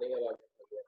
नहीं आवाज आ गया।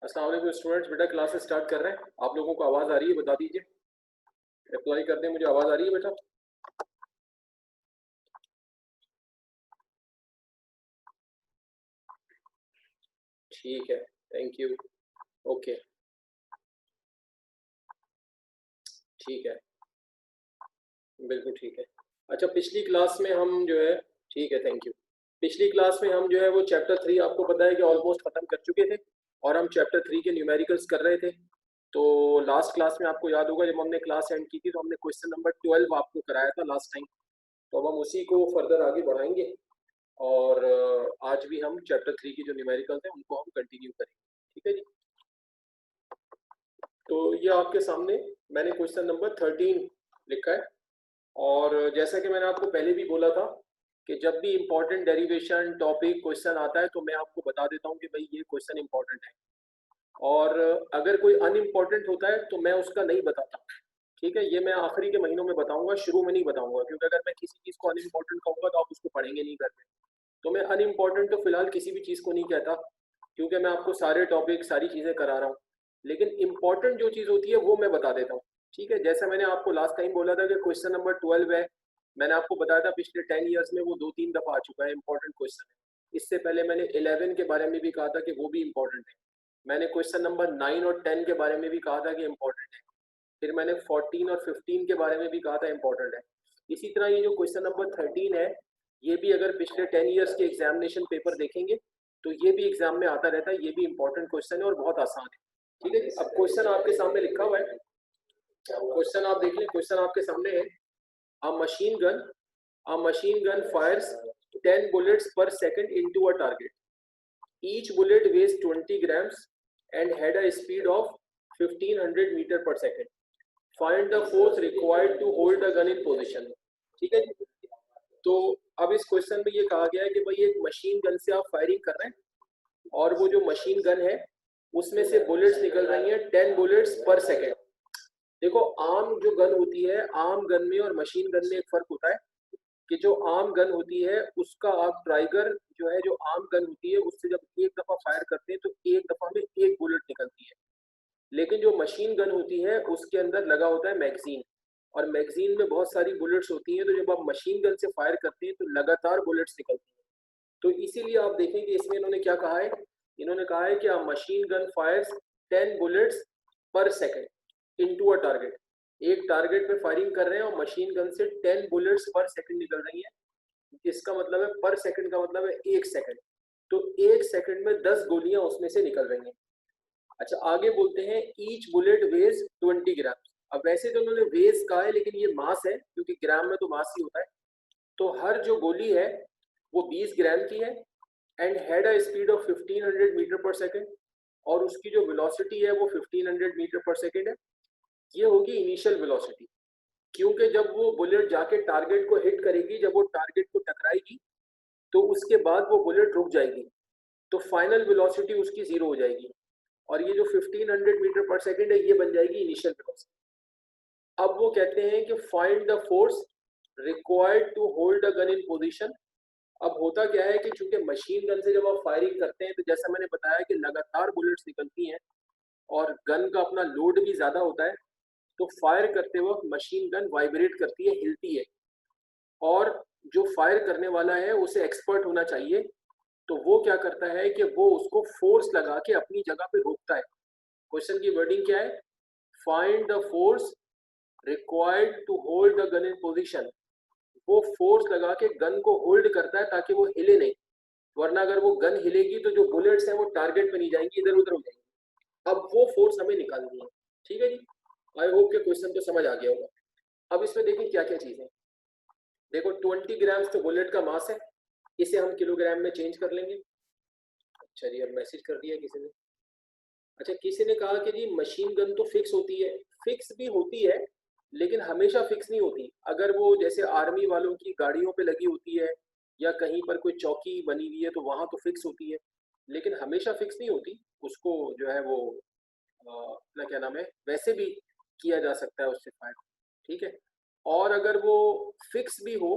अस्सलाम वालेकुम स्टूडेंट्स, बेटा क्लासेस स्टार्ट कर रहे हैं। आप लोगों को आवाज़ आ रही है? बता दीजिए, रिप्लाई कर दें, मुझे आवाज़ आ रही है बेटा? ठीक है, थैंक यू। ओके, ठीक है, बिल्कुल ठीक है। अच्छा, पिछली क्लास में हम जो है, ठीक है, थैंक यू। पिछली क्लास में हम जो है वो चैप्टर 3 आपको पता है कि ऑलमोस्ट ख़त्म कर चुके थे और हम चैप्टर 3 के न्यूमेरिकल्स कर रहे थे। तो लास्ट क्लास में आपको याद होगा जब हमने क्लास एंड की थी तो हमने क्वेश्चन नंबर 12 आपको कराया था लास्ट टाइम। तो अब हम उसी को फर्दर आगे बढ़ाएंगे और आज भी हम चैप्टर 3 की जो न्यूमेरिकल्स हैं उनको हम कंटिन्यू करेंगे। ठीक है जी। तो ये आपके सामने मैंने क्वेश्चन नंबर 13 लिखा है और जैसा कि मैंने आपको पहले भी बोला था कि जब भी इंपॉर्टेंट डेरिवेशन टॉपिक क्वेश्चन आता है तो मैं आपको बता देता हूँ कि भाई ये क्वेश्चन इंपॉर्टेंट है और अगर कोई अनइम्पॉर्टेंट होता है तो मैं उसका नहीं बताता। ठीक है, ये मैं आखिरी के महीनों में बताऊंगा, शुरू में नहीं बताऊंगा, क्योंकि अगर मैं किसी चीज़ को अनइम्पॉर्टेंट कहूँगा तो आप उसको पढ़ेंगे नहीं घर में। तो मैं अनइम्पॉर्टेंट तो फिलहाल किसी भी चीज़ को नहीं कहता, क्योंकि मैं आपको सारे टॉपिक सारी चीज़ें करा रहा हूँ, लेकिन इंपॉर्टेंट जो चीज़ होती है वो मैं बता देता हूँ। ठीक है, जैसा मैंने आपको लास्ट टाइम बोला था कि क्वेश्चन नंबर 12 है, मैंने आपको बताया था पिछले 10 ईयर्स में वो 2-3 दफ़ा आ चुका है, इंपॉर्टेंट क्वेश्चन है। इससे पहले मैंने 11 के बारे में भी कहा था कि वो भी इंपॉर्टेंट है। मैंने क्वेश्चन नंबर 9 और 10 के बारे में भी कहा था कि इंपॉर्टेंट है। फिर मैंने 14 और 15 के बारे में भी कहा था इंपॉर्टेंट है। इसी तरह ये जो क्वेश्चन नंबर 13 है, ये भी अगर पिछले 10 ईयर्स के एग्जामिनेशन पेपर देखेंगे तो ये भी एग्जाम में आता रहता है, ये भी इंपॉर्टेंट क्वेश्चन है और बहुत आसान है। ठीक है जी, अब क्वेश्चन आपके सामने लिखा हुआ है, क्वेश्चन आप देख लें, क्वेश्चन आपके सामने है। A machine gun fires 10 bullets per second into a target. Each bullet weighs 20 grams and had a speed of 1500 meter per second. Find the force required to hold the gun in position. ठीक है जी। तो अब इस question में ये कहा गया है कि भाई एक मशीन गन से आप फायरिंग कर रहे हैं और वो जो मशीन गन है उसमें से बुलेट्स निकल रही हैं 10 बुलेट्स पर सेकेंड। देखो, आम जो गन होती है, आम गन में और मशीन गन में एक फर्क होता है कि जो आम गन होती है उसका आप ट्राइगर जो है, जो आम गन होती है उससे जब एक दफा फायर करते हैं तो एक दफा में एक बुलेट निकलती है। लेकिन जो मशीन गन होती है उसके अंदर लगा होता है मैगजीन, और मैगजीन में बहुत सारी बुलेट्स होती हैं, तो जब आप मशीन गन से फायर करते हैं तो लगातार बुलेट्स निकलती हैं। तो इसीलिए आप देखें कि इसमें इन्होंने क्या कहा है, इन्होंने कहा है कि मशीन गन फायर्स 10 बुलेट्स पर सेकंड इनटू अ टारगेट। एक टारगेट पे फायरिंग कर रहे हैं और मशीन गन से 10 बुलेट्स पर सेकंड निकल रही हैं। इसका मतलब है पर सेकंड का मतलब है 1 सेकंड, तो 1 सेकंड में 10 गोलियां उसमें से निकल रही हैं। अच्छा, आगे बोलते हैं ईच बुलेट वेज 20 ग्राम। अब वैसे तो उन्होंने वेज कहा है, लेकिन ये मास है, क्योंकि ग्राम में तो मास ही होता है। तो हर जो गोली है वो 20 ग्राम की है, and had a speed of 1500 metre per second, और उसकी जो वेलोसिटी है वो 1500 मीटर पर सेकेंड है। ये होगी इनिशियल वेलोसिटी, क्योंकि जब वो बुलेट जाके टारगेट को हिट करेगी, जब वो टारगेट को टकराएगी, तो उसके बाद वो बुलेट रुक जाएगी, तो फाइनल वेलोसिटी उसकी 0 हो जाएगी, और ये जो 1500 मीटर पर सेकेंड है ये बन जाएगी इनिशियल वेलोसिटी। अब वो कहते हैं कि find the force required to hold a gun in position. अब होता क्या है कि चूंकि मशीन गन से जब आप फायरिंग करते हैं तो जैसा मैंने बताया कि लगातार बुलेट्स निकलती हैं और गन का अपना लोड भी ज्यादा होता है, तो फायर करते वक्त मशीन गन वाइब्रेट करती है, हिलती है, और जो फायर करने वाला है उसे एक्सपर्ट होना चाहिए। तो वो क्या करता है कि वो उसको फोर्स लगा के अपनी जगह पे रोकता है। क्वेश्चन की वर्डिंग क्या है, find the force required to hold the gun in position. वो फोर्स लगा के गन को होल्ड करता है ताकि वो हिले नहीं, वरना अगर वो गन हिलेगी तो जो बुलेट्स हैं वो टारगेट पे नहीं जाएंगी, इधर उधर हो जाएंगी। अब वो फोर्स हमें निकालनी है। ठीक है जी, आई होप के क्वेश्चन तो समझ आ गया होगा। अब इसमें देखिए क्या क्या चीजें। देखो 20 ग्राम तो बुलेट का मास है, इसे हम किलोग्राम में चेंज कर लेंगे। अच्छा जी, अब मैसेज कर दिया किसी ने। अच्छा, किसी ने कहा कि जी मशीन गन तो फिक्स होती है। फिक्स भी होती है, लेकिन हमेशा फिक्स नहीं होती। अगर वो जैसे आर्मी वालों की गाड़ियों पे लगी होती है या कहीं पर कोई चौकी बनी हुई है तो वहां तो फिक्स होती है, लेकिन हमेशा फिक्स नहीं होती। उसको जो है वो अपना क्या नाम है, वैसे भी किया जा सकता है उससे फायर। ठीक है, और अगर वो फिक्स भी हो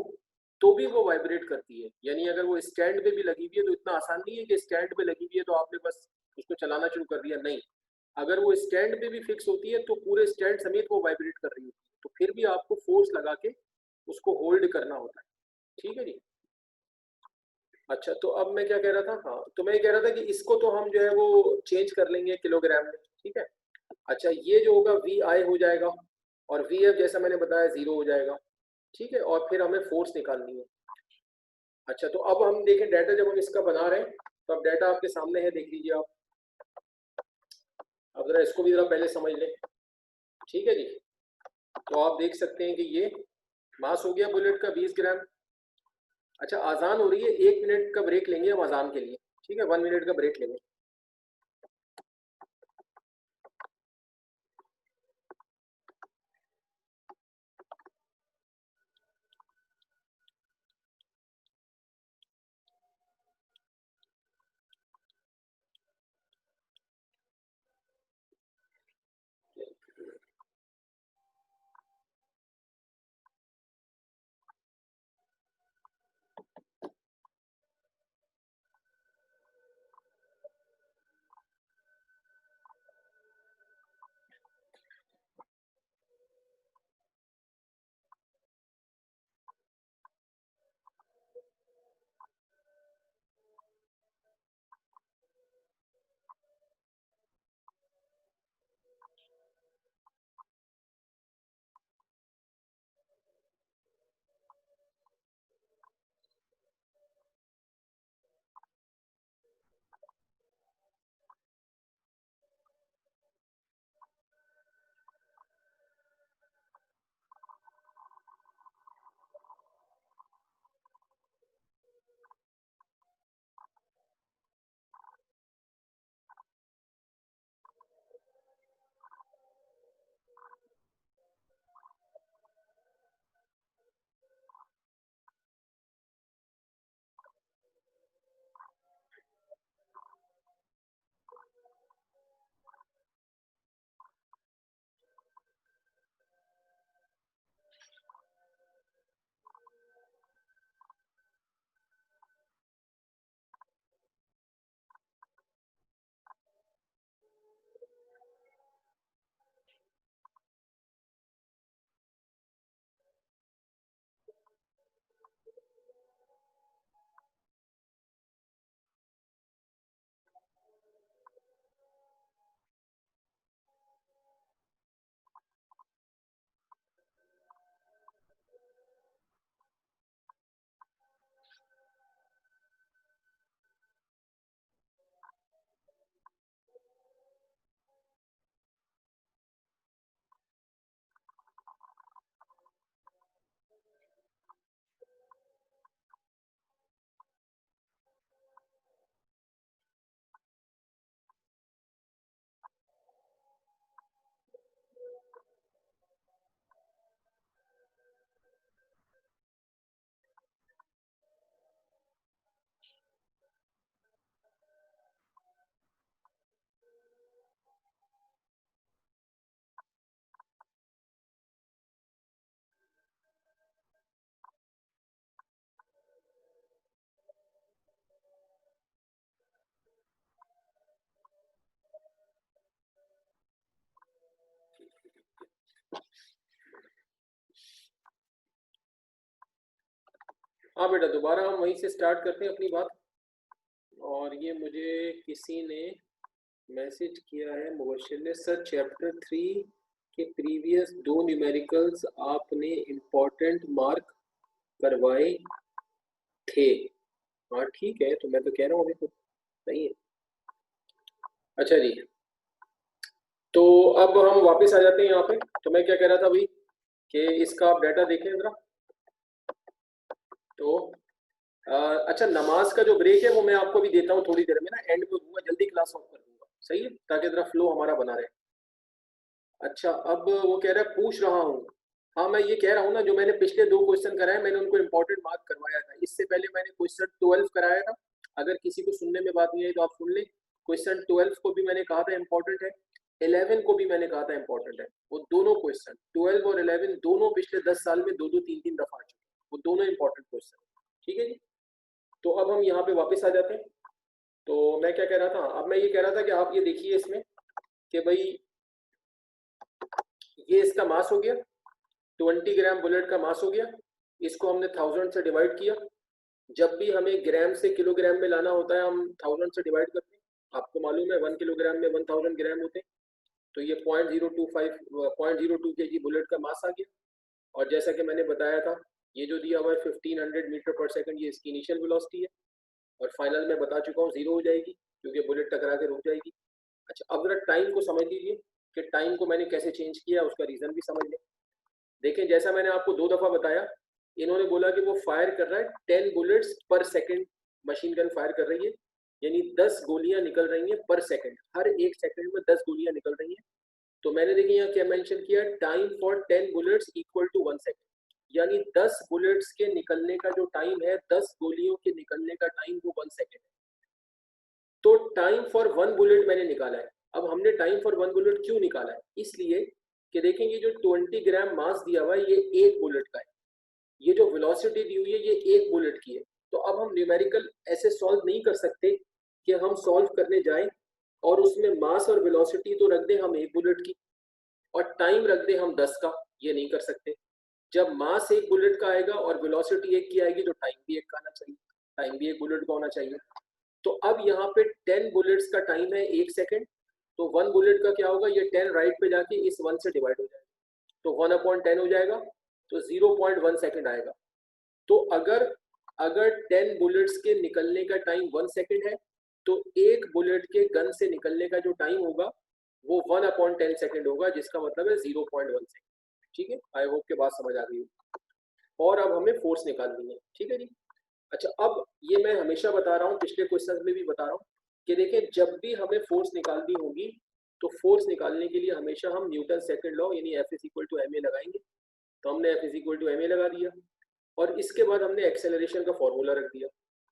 तो भी वो वाइब्रेट करती है, यानी अगर वो स्टैंड पे भी लगी हुई है तो इतना आसान नहीं है कि स्टैंड पे लगी हुई है तो आपने बस उसको चलाना शुरू कर दिया, नहीं। अगर वो स्टैंड पे भी फिक्स होती है तो पूरे स्टैंड समेत वो वाइब्रेट कर रही होती है, तो फिर भी आपको फोर्स लगा के उसको होल्ड करना होता है। ठीक है जी। अच्छा, तो अब मैं क्या कह रहा था, हाँ, तो मैं ये कह रहा था कि इसको तो हम जो है वो चेंज कर लेंगे किलोग्राम में। ठीक है। अच्छा, ये जो होगा वी आई हो जाएगा, और वी एफ जैसा मैंने बताया 0 हो जाएगा। ठीक है, और फिर हमें फोर्स निकालनी है। अच्छा, तो अब हम देखें डाटा, जब हम इसका बना रहे हैं तो अब डाटा आपके सामने है, देख लीजिए आप। अब जरा इसको भी जरा पहले समझ लें। ठीक है जी, तो आप देख सकते हैं कि ये मास हो गया बुलेट का 20 ग्राम। अच्छा, आजान हो रही है, 1 मिनट का ब्रेक लेंगे हम अजान के लिए। ठीक है, 1 मिनट का ब्रेक लेंगे। हाँ बेटा, दोबारा हम वहीं से स्टार्ट करते हैं अपनी बात। और ये मुझे किसी ने मैसेज किया है, मुबशिर ने, सर चैप्टर 3 के प्रीवियस 2 न्यूमेरिकल्स आपने इम्पोर्टेंट मार्क करवाए थे। हाँ ठीक है, तो मैं तो कह रहा हूँ अभी तो सही है। अच्छा जी, तो अब हम वापस आ जाते हैं यहाँ पे। तो मैं क्या कह रहा था भाई कि इसका आप डाटा देखें जरा। तो अच्छा, नमाज का जो ब्रेक है वो मैं आपको भी देता हूँ थोड़ी देर में ना, एंड में दूंगा, जल्दी क्लास ऑफ कर दूंगा, सही है, ताकि जरा फ्लो हमारा बना रहे। अच्छा, अब वो कह रहा है पूछ रहा हूँ। हाँ मैं ये कह रहा हूँ ना, जो मैंने पिछले 2 क्वेश्चन कराए मैंने उनको इंपॉर्टेंट मार्क करवाया था। इससे पहले मैंने क्वेश्चन 12 कराया था, अगर किसी को सुनने में बात नहीं आई तो आप सुन लें। क्वेश्चन 12 को भी मैंने कहा था इंपॉर्टेंट है, 11 को भी मैंने कहा था इंपॉर्टेंट है। वो दोनों क्वेश्चन 12 और 11 दोनों पिछले 10 साल में 2-2 3-3 दफा आ चुके हैं, वो दोनों इंपॉर्टेंट क्वेश्चन। ठीक है जी, तो अब हम यहाँ पे वापस आ जाते हैं। तो मैं क्या कह रहा था, अब मैं ये कह रहा था कि आप ये देखिए इसमें कि भाई ये इसका मास हो गया, 20 ग्राम बुलेट का मास हो गया, इसको हमने 1000 से डिवाइड किया। जब भी हमें ग्राम से किलोग्राम में लाना होता है हम 1000 से डिवाइड करते हैं। आपको मालूम है 1 किलोग्राम में 1000 ग्राम होते हैं। तो ये 0.025 केजी बुलेट का मास आ गया। और जैसा कि मैंने बताया था, ये जो दिया हुआ है 1500 मीटर पर सेकंड, ये इसकी इनिशियल वेलोसिटी है, और फाइनल में बता चुका हूँ 0 हो जाएगी क्योंकि बुलेट टकरा के रुक जाएगी। अच्छा, अब जरा टाइम को समझ लीजिए कि टाइम को मैंने कैसे चेंज किया, उसका रीजन भी समझ लें। देखें, जैसा मैंने आपको 2 दफा बताया, इन्होंने बोला कि वो फायर कर रहा है 10 बुलेट्स पर सेकंड, मशीन गन फायर कर रही है, यानी 10 गोलियां निकल रही हैं पर सेकंड, हर एक सेकंड में 10 गोलियां निकल रही हैं। तो मैंने देखिए यहाँ क्या मेंशन किया, time for 10 bullets equal to 1 second, यानी 10 बुलेट्स के निकलने का जो टाइम है, 10 गोलियों के निकलने का टाइम वो 1 सेकंड है। तो टाइम फॉर 1 बुलेट मैंने निकाला है। अब हमने टाइम फॉर 1 बुलेट क्यों निकाला है, इसलिए कि देखेंगे जो 20 ग्राम मास दिया हुआ है ये एक बुलेट का है, ये जो वेलोसिटी दी हुई है ये एक बुलेट की है। तो अब हम न्यूमेरिकल ऐसे सॉल्व नहीं कर सकते कि हम सॉल्व करने जाएं और उसमें मास और वेलोसिटी तो रख दें हम एक बुलेट की और टाइम रख दें हम 10 का, ये नहीं कर सकते। जब मास एक बुलेट का आएगा और वेलोसिटी एक की आएगी तो टाइम भी एक का आना चाहिए, टाइम भी एक बुलेट का होना चाहिए। तो अब यहाँ पे 10 बुलेट्स का टाइम है 1 सेकंड, तो 1 बुलेट का क्या होगा, ये 10 राइट पे जाके इस 1 से डिवाइड हो जाएगा, तो 1/10 हो जाएगा, तो 0.1 सेकंड आएगा। तो अगर अगर 10 बुलेट्स के निकलने का टाइम 1 सेकंड है, तो एक बुलेट के गन से निकलने का जो टाइम होगा वो 1/10 सेकंड होगा, जिसका मतलब है 0.1 सेकंड। ठीक है, आई होप के बात समझ आ गई। और अब हमें फोर्स निकालनी है, ठीक है जी। अच्छा, अब ये मैं हमेशा बता रहा हूँ, पिछले क्वेश्चन में भी बता रहा हूँ कि देखिए जब भी हमें फोर्स निकालनी होगी तो फोर्स निकालने के लिए हमेशा हम न्यूटन सेकंड लॉ यानी F is equal to m a लगाएंगे। तो हमने F is equal to m a लगा दिया और इसके बाद हमने एक्सेलरेशन का फॉर्मूला रख दिया।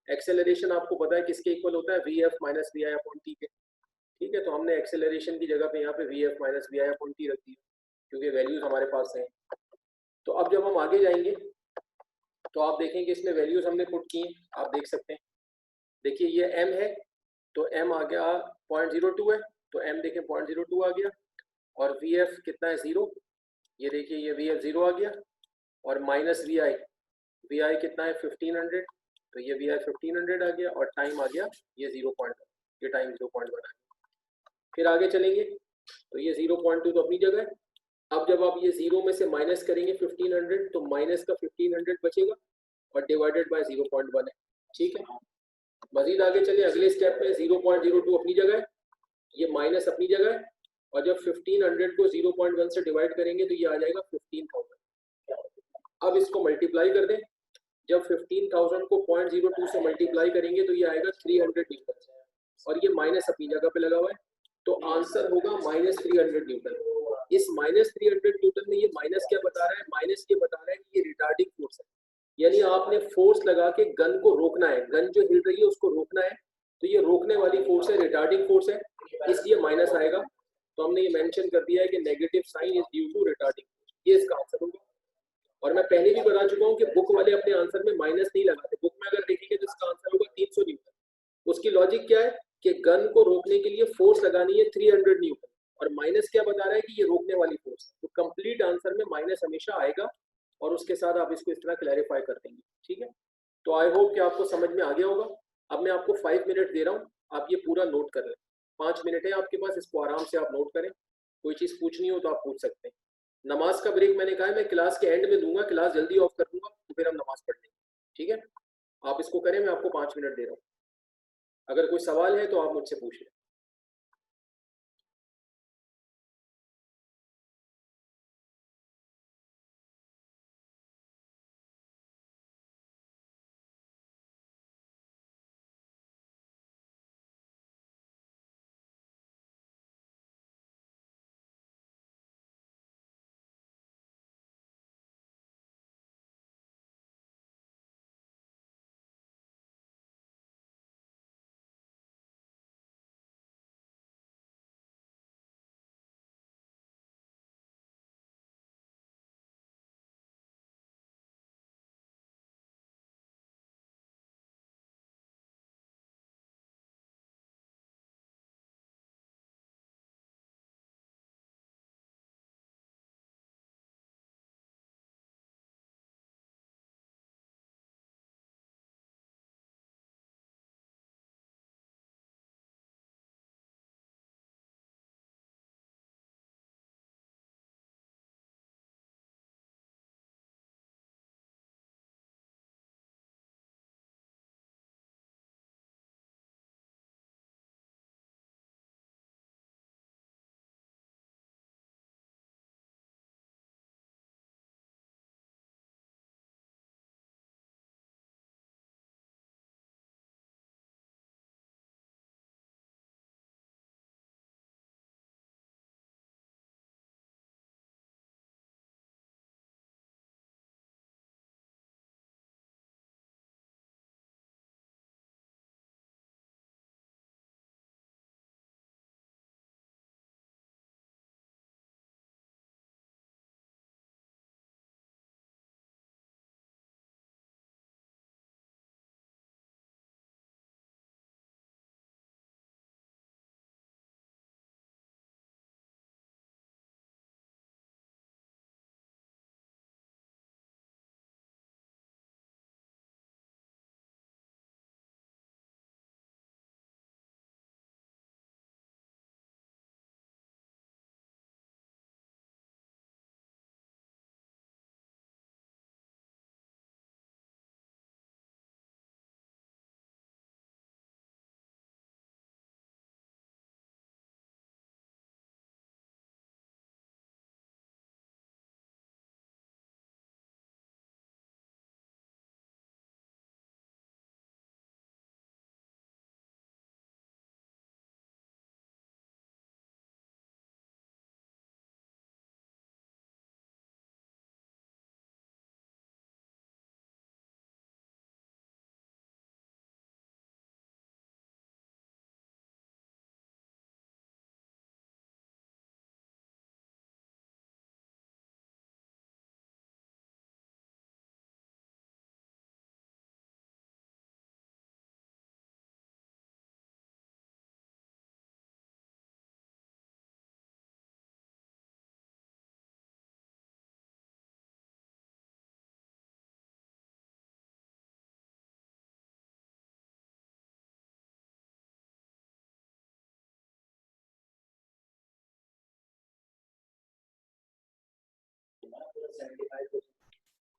एक्सेलरेशन आपको पता है किसके इक्वल होता है, v f minus we i upon t के। ठीक है, तो हमने एक्सेलरेशन की जगह पे यहाँ पे v f minus we i upon t रख दिया क्योंकि वैल्यूज हमारे पास हैं। तो अब जब हम आगे जाएंगे तो आप देखेंगे इसमें वैल्यूज हमने पुट की हैं, आप देख सकते हैं। देखिए ये m है तो m आ गया 0.02 है, तो m देखें 0.02 आ गया। और vf कितना है 0, ये देखिए ये vf 0 आ गया। और माइनस vi कितना है 1500, तो ये vi 1500 आ गया। और टाइम आ गया ये 0.1, ये टाइम 0.1 आ गया। फिर आगे चलेंगे तो ये 0.2 तो अपनी जगह है। अब जब आप ये 0 में से माइनस करेंगे 1500 तो माइनस का 1500 बचेगा और डिवाइडेड बाय 0.1 है। ठीक है, मजीद आगे चले, अगले स्टेप में 0.02 अपनी जगह है, ये माइनस अपनी जगह है। और जब 1500 को 0.1 से डिवाइड करेंगे तो ये आ जाएगा 15000। अब इसको मल्टीप्लाई कर दें, जब 15000 को 0.02 से मल्टीप्लाई करेंगे तो ये आएगा 300 न्यूटन, और ये माइनस अपनी जगह पे लगा हुआ है, तो आंसर होगा -300 न्यूटन। इस -300 न्यूटन में ये माइनस क्या बता रहा है, माइनस ये बता रहा है कि ये रिटार्डिंग फोर्स है, यानी आपने फोर्स लगा के गन को रोकना है, गन जो हिल रही है उसको रोकना है, तो ये रोकने वाली फोर्स है, रिटार्डिंग फोर्स है, इसलिए माइनस आएगा। तो हमने ये मेंशन कर दिया है कि negative sign is due to retarding force, ये इसका आंसर होगा। और मैं पहले भी बता चुका हूँ कि बुक वाले अपने आंसर में माइनस नहीं लगाते, बुक में अगर देखेंगे तो इसका आंसर होगा 300 न्यूटन। उसकी लॉजिक क्या है कि गन को रोकने के लिए फोर्स लगानी है 300 न्यूटन, और माइनस क्या बता रहा है कि ये रोकने वाली फोर्स, तो कंप्लीट आंसर में माइनस हमेशा आएगा। और उसके साथ आप इसको इस तरह क्लैरिफाई कर देंगे, ठीक है। तो आई होप कि आपको समझ में आ गया होगा। अब मैं आपको 5 मिनट दे रहा हूँ, आप ये पूरा नोट कर लें। 5 मिनट है आपके पास, इसको आराम से आप नोट करें। कोई चीज़ पूछनी हो तो आप पूछ सकते हैं। नमाज का ब्रेक मैंने कहा है मैं क्लास के एंड में दूंगा, क्लास जल्दी ऑफ कर दूंगा तो फिर हम नमाज पढ़ लेंगे, ठीक है। आप इसको करें, मैं आपको 5 मिनट दे रहा हूँ। अगर कोई सवाल है तो आप मुझसे पूछ लें।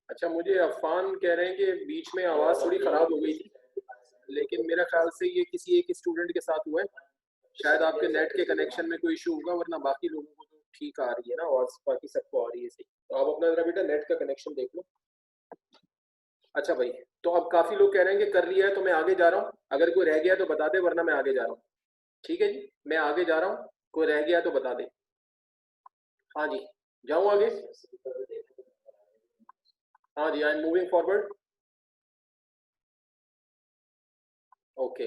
अच्छा, मुझे अफान कह रहे हैं कि बीच में आवाज़ थोड़ी ख़राब हो गई थी, लेकिन मेरा ख्याल से ये किसी एक स्टूडेंट के साथ हुआ है। शायद आपके नेट के कनेक्शन में कोई इशू होगा, वरना बाकी लोगों को तो ठीक आ रही है ना आवाज़, बाकी सबको आ रही है सही। तो आप अपना ज़रा बेटा नेट का कनेक्शन देख लो। अच्छा भाई, तो अब काफ़ी लोग कह रहे हैं कि कर लिया है, तो मैं आगे जा रहा हूँ। अगर कोई रह गया तो बता दे, वरना मैं आगे जा रहा हूँ। ठीक है जी, मैं आगे जा रहा हूँ, कोई रह गया तो बता दे। हाँ जी, जाऊँ आगे? हाँ जी, I am moving forward. Okay.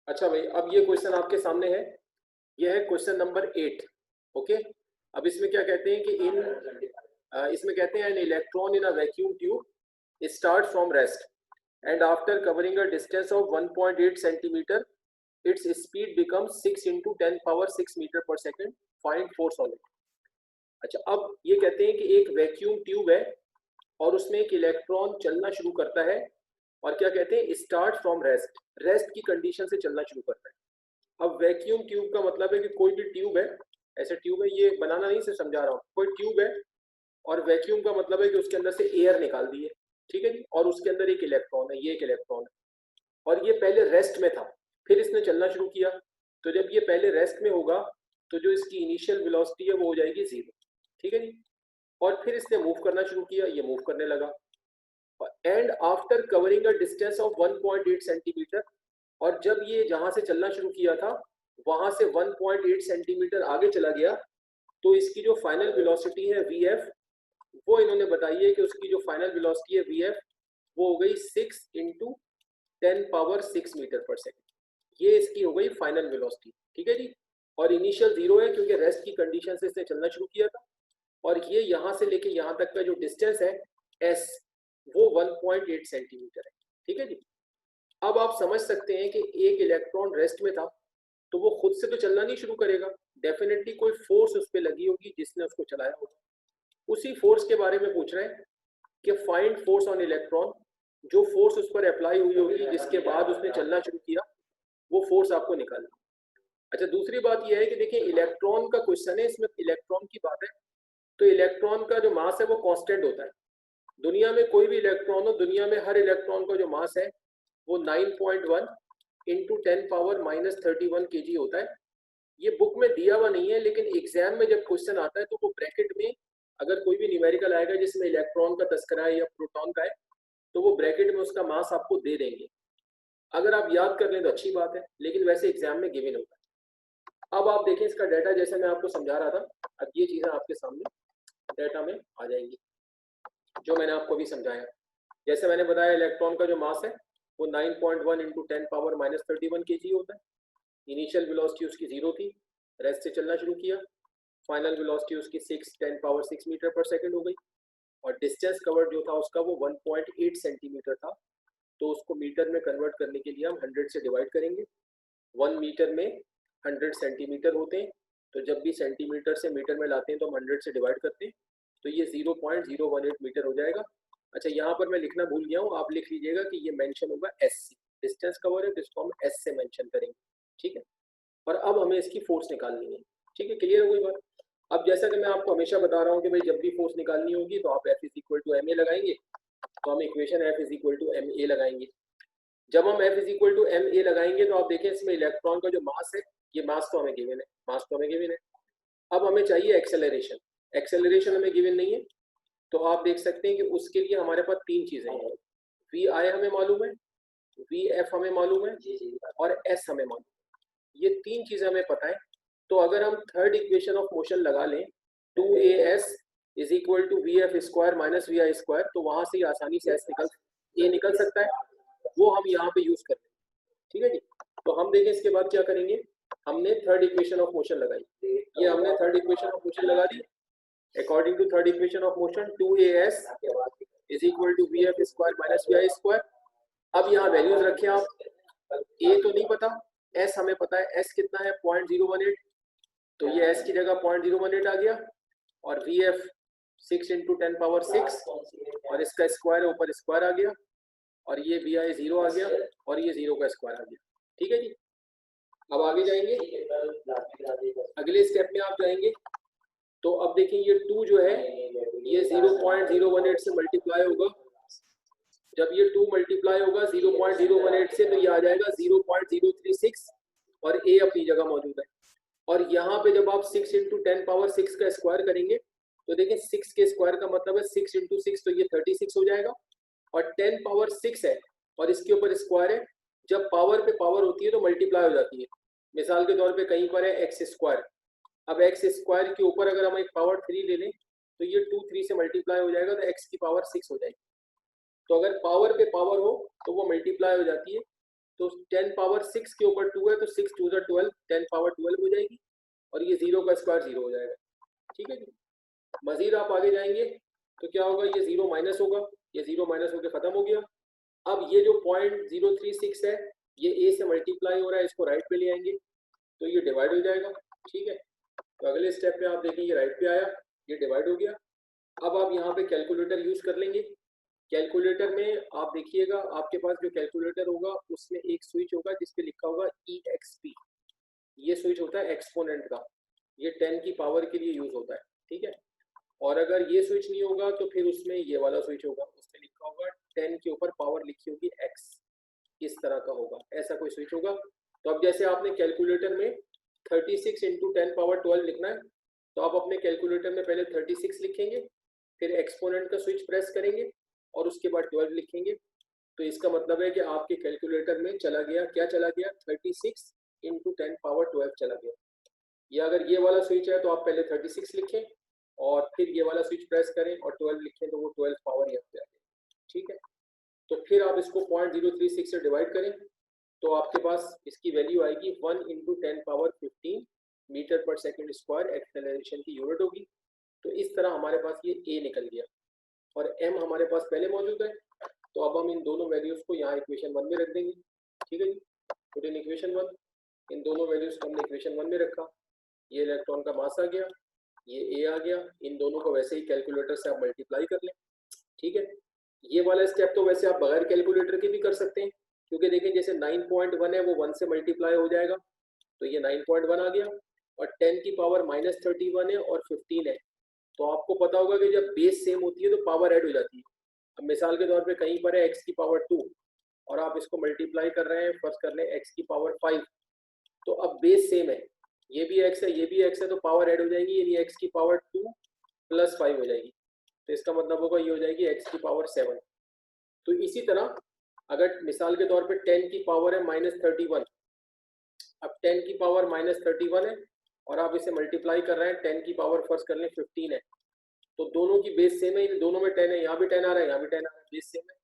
अच्छा भाई, अब ये क्वेश्चन आपके सामने है। ये है क्वेश्चन नंबर 8। ओके। अब इसमें क्या कहते हैं कि इसमें कहते हैं an electron in a vacuum tube start from rest and after covering a distance of 1.8 centimetre its speed becomes 6 into 10 power 6 meter per second. Find force on it. अच्छा, अब ये कहते हैं कि एक वैक्यूम ट्यूब है और उसमें एक इलेक्ट्रॉन चलना शुरू करता है और क्या कहते हैं, स्टार्ट फ्रॉम रेस्ट, रेस्ट की कंडीशन से चलना शुरू करता है। अब वैक्यूम ट्यूब का मतलब है कि कोई भी ट्यूब है, ऐसे ट्यूब है, ये बनाना नहीं से समझा रहा हूँ, कोई ट्यूब है और वैक्यूम का मतलब है कि उसके अंदर से एयर निकाल दी है, ठीक है जी, और उसके अंदर एक इलेक्ट्रॉन है, ये एक इलेक्ट्रॉन है और ये पहले रेस्ट में था, फिर इसने चलना शुरू किया। तो जब ये पहले रेस्ट में होगा तो जो इसकी इनिशियल वेलोसिटी है वो हो जाएगी 0, ठीक है जी, और फिर इसने मूव करना शुरू किया, ये मूव करने लगा and after covering a distance of 1.8 centimetre, और जब ये जहां से चलना शुरू किया था वहां से 1.8 सेंटीमीटर आगे चला गया तो इसकी जो फाइनल वेलोसिटी है vf, वो इन्होंने बताई है कि उसकी जो फाइनल वेलोसिटी है vf वो हो गई 6 इंटू 10⁻6 मीटर पर सेकेंड, ये इसकी हो गई फाइनल वेलोसिटी, ठीक है जी। और इनिशियल 0 है क्योंकि रेस्ट की कंडीशन से इसने चलना शुरू किया था, और ये यहाँ से लेके यहाँ तक का जो डिस्टेंस है s वो 1.8 सेंटीमीटर है, ठीक है जी। अब आप समझ सकते हैं कि एक इलेक्ट्रॉन रेस्ट में था तो वो खुद से तो चलना नहीं शुरू करेगा, डेफिनेटली कोई फोर्स उस पर लगी होगी जिसने उसको चलाया होगा। उसी फोर्स के बारे में पूछ रहे हैं कि फाइंड फोर्स ऑन इलेक्ट्रॉन, जो फोर्स उस पर अप्लाई हुई होगी जिसके बाद उसने चलना शुरू किया वो फोर्स आपको निकालना। अच्छा, दूसरी बात यह है कि देखिए इलेक्ट्रॉन का क्वेश्चन है, इसमें इलेक्ट्रॉन की बात है, तो इलेक्ट्रॉन का जो मास है वो कांस्टेंट होता है। दुनिया में कोई भी इलेक्ट्रॉन हो, दुनिया में हर इलेक्ट्रॉन का जो मास है वो 9.1 इंटू 10⁻31 kg होता है। ये बुक में दिया हुआ नहीं है, लेकिन एग्जाम में जब क्वेश्चन आता है तो वो ब्रैकेट में अगर कोई भी न्यूमेरिकल आएगा जिसमें इलेक्ट्रॉन का तस्करा है या प्रोटॉन का है तो वो ब्रैकेट में उसका मास आपको दे देंगे। अगर आप याद कर लें तो अच्छी बात है, लेकिन वैसे एग्जाम में गिवन होता है। अब आप देखें इसका डाटा, जैसे मैं आपको समझा रहा था, अब ये चीज़ें आपके सामने डाटा में आ जाएंगी जो मैंने आपको अभी समझाया। जैसे मैंने बताया इलेक्ट्रॉन का जो मास है वो 9.1 इंटू 10⁻31 kg होता है। इनिशियल वेलोसिटी उसकी 0 थी, रेस्ट से चलना शुरू किया, फाइनल वेलोसिटी उसकी 6 मीटर पर सेकंड हो गई, और डिस्टेंस कवर्ड जो था उसका वो 1.8 सेंटीमीटर था। तो उसको मीटर में कन्वर्ट करने के लिए हम 100 से डिवाइड करेंगे। 1 मीटर में 100 सेंटीमीटर होते हैं, तो जब भी सेंटीमीटर से मीटर में लाते हैं तो हम 100 से डिवाइड करते हैं, तो ये 0.018 मीटर हो जाएगा। अच्छा, यहाँ पर मैं लिखना भूल गया हूँ, आप लिख लीजिएगा कि ये मेंशन होगा एस, डिस्टेंस कवर है तो इसको हम एस से मेंशन करेंगे, ठीक है। और अब हमें इसकी फोर्स निकालनी है, ठीक है, क्लियर हो गई बात। अब जैसा कि मैं आपको हमेशा बता रहा हूँ कि भाई जब भी फोर्स निकालनी होगी तो आप F is equal to m a लगाएंगे, तो हम equation F is equal to m a लगाएंगे। जब हम F is equal to m a लगाएंगे तो आप देखें इसमें इलेक्ट्रॉन का जो मास है, ये मास तो हमें गिवन है, मास तो हमें गिवन है। अब हमें चाहिए एक्सेलरेशन, एक्सेलरेशन हमें गिवन नहीं है, तो आप देख सकते हैं कि उसके लिए हमारे पास तीन चीजें हैं, वी आई हमें मालूम है, वी एफ हमें मालूम है, और एस हमें मालूम है। ये तीन चीजें हमें पता है। तो अगर हम थर्ड इक्वेशन ऑफ मोशन लगा लें 2as is equal to V F square minus we I square, तो वहां से आसानी से एस निकल सकता है, वो हम यहाँ पे यूज करते हैं, ठीक है जी। तो हम देखें इसके बाद क्या करेंगे, हमने थर्ड इक्वेशन ऑफ मोशन लगाई, ये हमने थर्ड इक्वेशन ऑफ मोशन लगा दी। According to third equation of motion 2as is equal to V F square minus we I square. अब यहाँ वैल्यूज रखें आप, ए तो नहीं पता, एस हमें पता है, एस कितना है 0.018, तो ये एस की जगह 0.018 आ गया, और वी एफ 6 इंटू 10⁻6 और इसका स्क्वायर ऊपर स्क्वायर आ गया, और ये वी आई 0 आ गया, और ये 0 का स्क्वायर आ गया, ठीक है जी। अब आगे जाएंगे, अगले स्टेप में आप जाएंगे, तो अब देखिए ये 2 जो है ये 0.018 से मल्टीप्लाई होगा, जब ये 2 मल्टीप्लाई होगा 0.018 से तो ये आ जाएगा 0.036, और a अपनी जगह मौजूद है। और यहाँ पे जब आप 6 इंटू 10⁻6 का स्क्वायर करेंगे तो देखिए 6 के स्क्वायर का मतलब है 6 इंटू 6, तो ये 36 हो जाएगा, और 10⁻6 है और इसके ऊपर स्क्वायर है, जब पावर पे पावर होती है तो मल्टीप्लाई हो जाती है। मिसाल के तौर पे कहीं पर है एक्स स्क्वायर, अब एक्स स्क्वायर के ऊपर अगर हम एक पावर 3 ले लें तो ये 2 3 से मल्टीप्लाई हो जाएगा, तो एक्स की पावर 6 हो जाएगी। तो अगर पावर पे पावर हो तो वो मल्टीप्लाई हो जाती है, तो 10⁻6 के ऊपर 2 है तो 6 2 12, 10⁻12 हो जाएगी, और ये 0 का स्क्वायर 0 हो जाएगा, ठीक है जी। मजीद आप आगे जाएंगे तो क्या होगा, ये 0 माइनस होगा, ये 0 माइनस होकर खत्म हो गया। अब ये जो 0.036 है ये a से मल्टीप्लाई हो रहा है, इसको राइट पे ले आएंगे तो ये डिवाइड हो जाएगा, ठीक है। तो अगले स्टेप पे आप देखिए ये राइट पे आया, ये डिवाइड हो गया। अब आप यहाँ पे कैलकुलेटर यूज कर लेंगे। कैलकुलेटर में आप देखिएगा, आपके पास जो कैलकुलेटर होगा उसमें एक स्विच होगा जिसपे लिखा होगा EXP। ये स्विच होता है एक्सपोनेंट का, ये 10 की पावर के लिए यूज होता है, ठीक है। और अगर ये स्विच नहीं होगा तो फिर उसमें ये वाला स्विच होगा, उसमें लिखा होगा 10 के ऊपर पावर लिखी होगी x, इस तरह का होगा, ऐसा कोई स्विच होगा। तो अब जैसे आपने कैलकुलेटर में 36 इंटू 10 पावर 12 लिखना है, तो आप अपने कैलकुलेटर में पहले 36 लिखेंगे, फिर एक्सपोनेंट का स्विच प्रेस करेंगे और उसके बाद 12 लिखेंगे। तो इसका मतलब है कि आपके कैलकुलेटर में चला गया, क्या चला गया, 36 इंटू 10 पावर 12 चला गया। या अगर ये वाला स्विच है तो आप पहले 36 लिखें और फिर ये वाला स्विच प्रेस करें और 12 लिखें, तो वो 12 पावर यहाँ पे आ गया, ठीक है। तो फिर आप इसको 0.036 से डिवाइड करें तो आपके पास इसकी वैल्यू आएगी 1 into 10 power 15 metre per second square acceleration की यूनिट होगी। तो इस तरह हमारे पास ये ए निकल गया और एम हमारे पास पहले मौजूद है। तो अब हम इन दोनों वैल्यूज को यहाँ इक्वेशन 1 में रख देंगे, ठीक है जी। पुट इन इक्वेशन 1, इन दोनों वैल्यूज को हमने इक्वेशन 1 में रखा। ये इलेक्ट्रॉन का मास आ गया, ये ए आ गया, इन दोनों को वैसे ही कैलकुलेटर से आप मल्टीप्लाई कर लें, ठीक है। ये वाला स्टेप तो वैसे आप बगैर कैलकुलेटर के भी कर सकते हैं, क्योंकि देखें जैसे 9.1 है वो 1 से मल्टीप्लाई हो जाएगा, तो ये 9.1 आ गया। और 10 की पावर -31 है और 15 है, तो आपको पता होगा कि जब बेस सेम होती है तो पावर ऐड हो जाती है। अब मिसाल के तौर पे कहीं पर है x की पावर 2 और आप इसको मल्टीप्लाई कर रहे हैं, फर्स्ट कर लें x की पावर 5, तो अब बेस सेम है, ये भी x है ये भी x है, तो पावर ऐड हो जाएगी, यानी x की पावर 2 + 5 हो जाएगी। तो इसका मतलब होगा ये हो जाएगी x की पावर 7। तो इसी तरह अगर मिसाल के तौर पे 10 की पावर है -31, अब 10 की पावर -31 है और आप इसे मल्टीप्लाई कर रहे हैं, 10 की पावर फर्स्ट कर लें 15 है, तो दोनों की बेस सेम है, इन दोनों में 10 है, यहाँ भी 10 आ रहा है यहाँ भी 10 आ रहा है, बेस सेम है,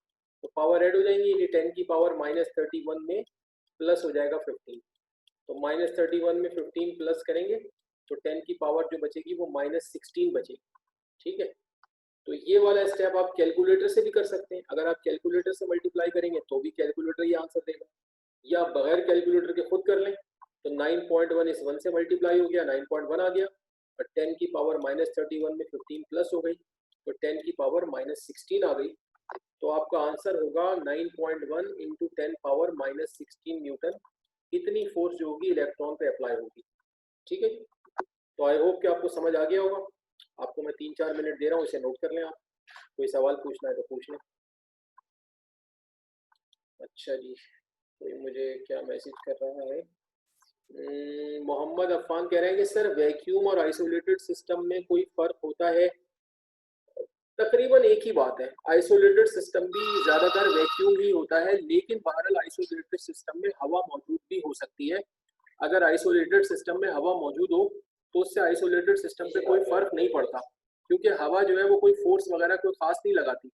तो पावर ऐड हो जाएंगी, यानी 10 की पावर -31 में प्लस हो जाएगा 15। तो -31 में 15 प्लस करेंगे तो 10 की पावर जो बचेगी वो -16 बचेगी, ठीक है। तो ये वाला स्टेप आप कैलकुलेटर से भी कर सकते हैं, अगर आप कैलकुलेटर से मल्टीप्लाई करेंगे तो भी कैलकुलेटर ये आंसर देगा, या आप बगैर कैलकुलेटर के खुद कर लें। तो 9.1 इस 1 से मल्टीप्लाई हो गया, 9.1 आ गया, और 10 की पावर -31 में 15 प्लस हो गई, तो 10 की पावर -16 आ गई। तो आपका आंसर होगा 9.1 इंटू 10 पावर -16 न्यूटन, इतनी फोर्स जो होगी इलेक्ट्रॉन पे अप्लाई होगी, ठीक है। तो आई होप कि आपको समझ आ गया होगा। आपको मैं 3-4 मिनट दे रहा हूँ, इसे नोट कर लें आप, कोई सवाल पूछना है तो पूछ लें। अच्छा जी, कोई मुझे क्या मैसेज कर रहा है, मोहम्मद अफान कह रहे हैं कि सर वैक्यूम और आइसोलेटेड सिस्टम में कोई फर्क होता है। तकरीबन एक ही बात है, आइसोलेटेड सिस्टम भी ज़्यादातर वैक्यूम ही होता है, लेकिन बहरहाल आइसोलेटेड सिस्टम में हवा मौजूद भी हो सकती है। अगर आइसोलेटेड सिस्टम में हवा मौजूद हो तो उससे आइसोलेटेड सिस्टम पे कोई फ़र्क नहीं पड़ता, क्योंकि हवा जो है वो कोई फोर्स वगैरह कोई ख़ास नहीं लगाती।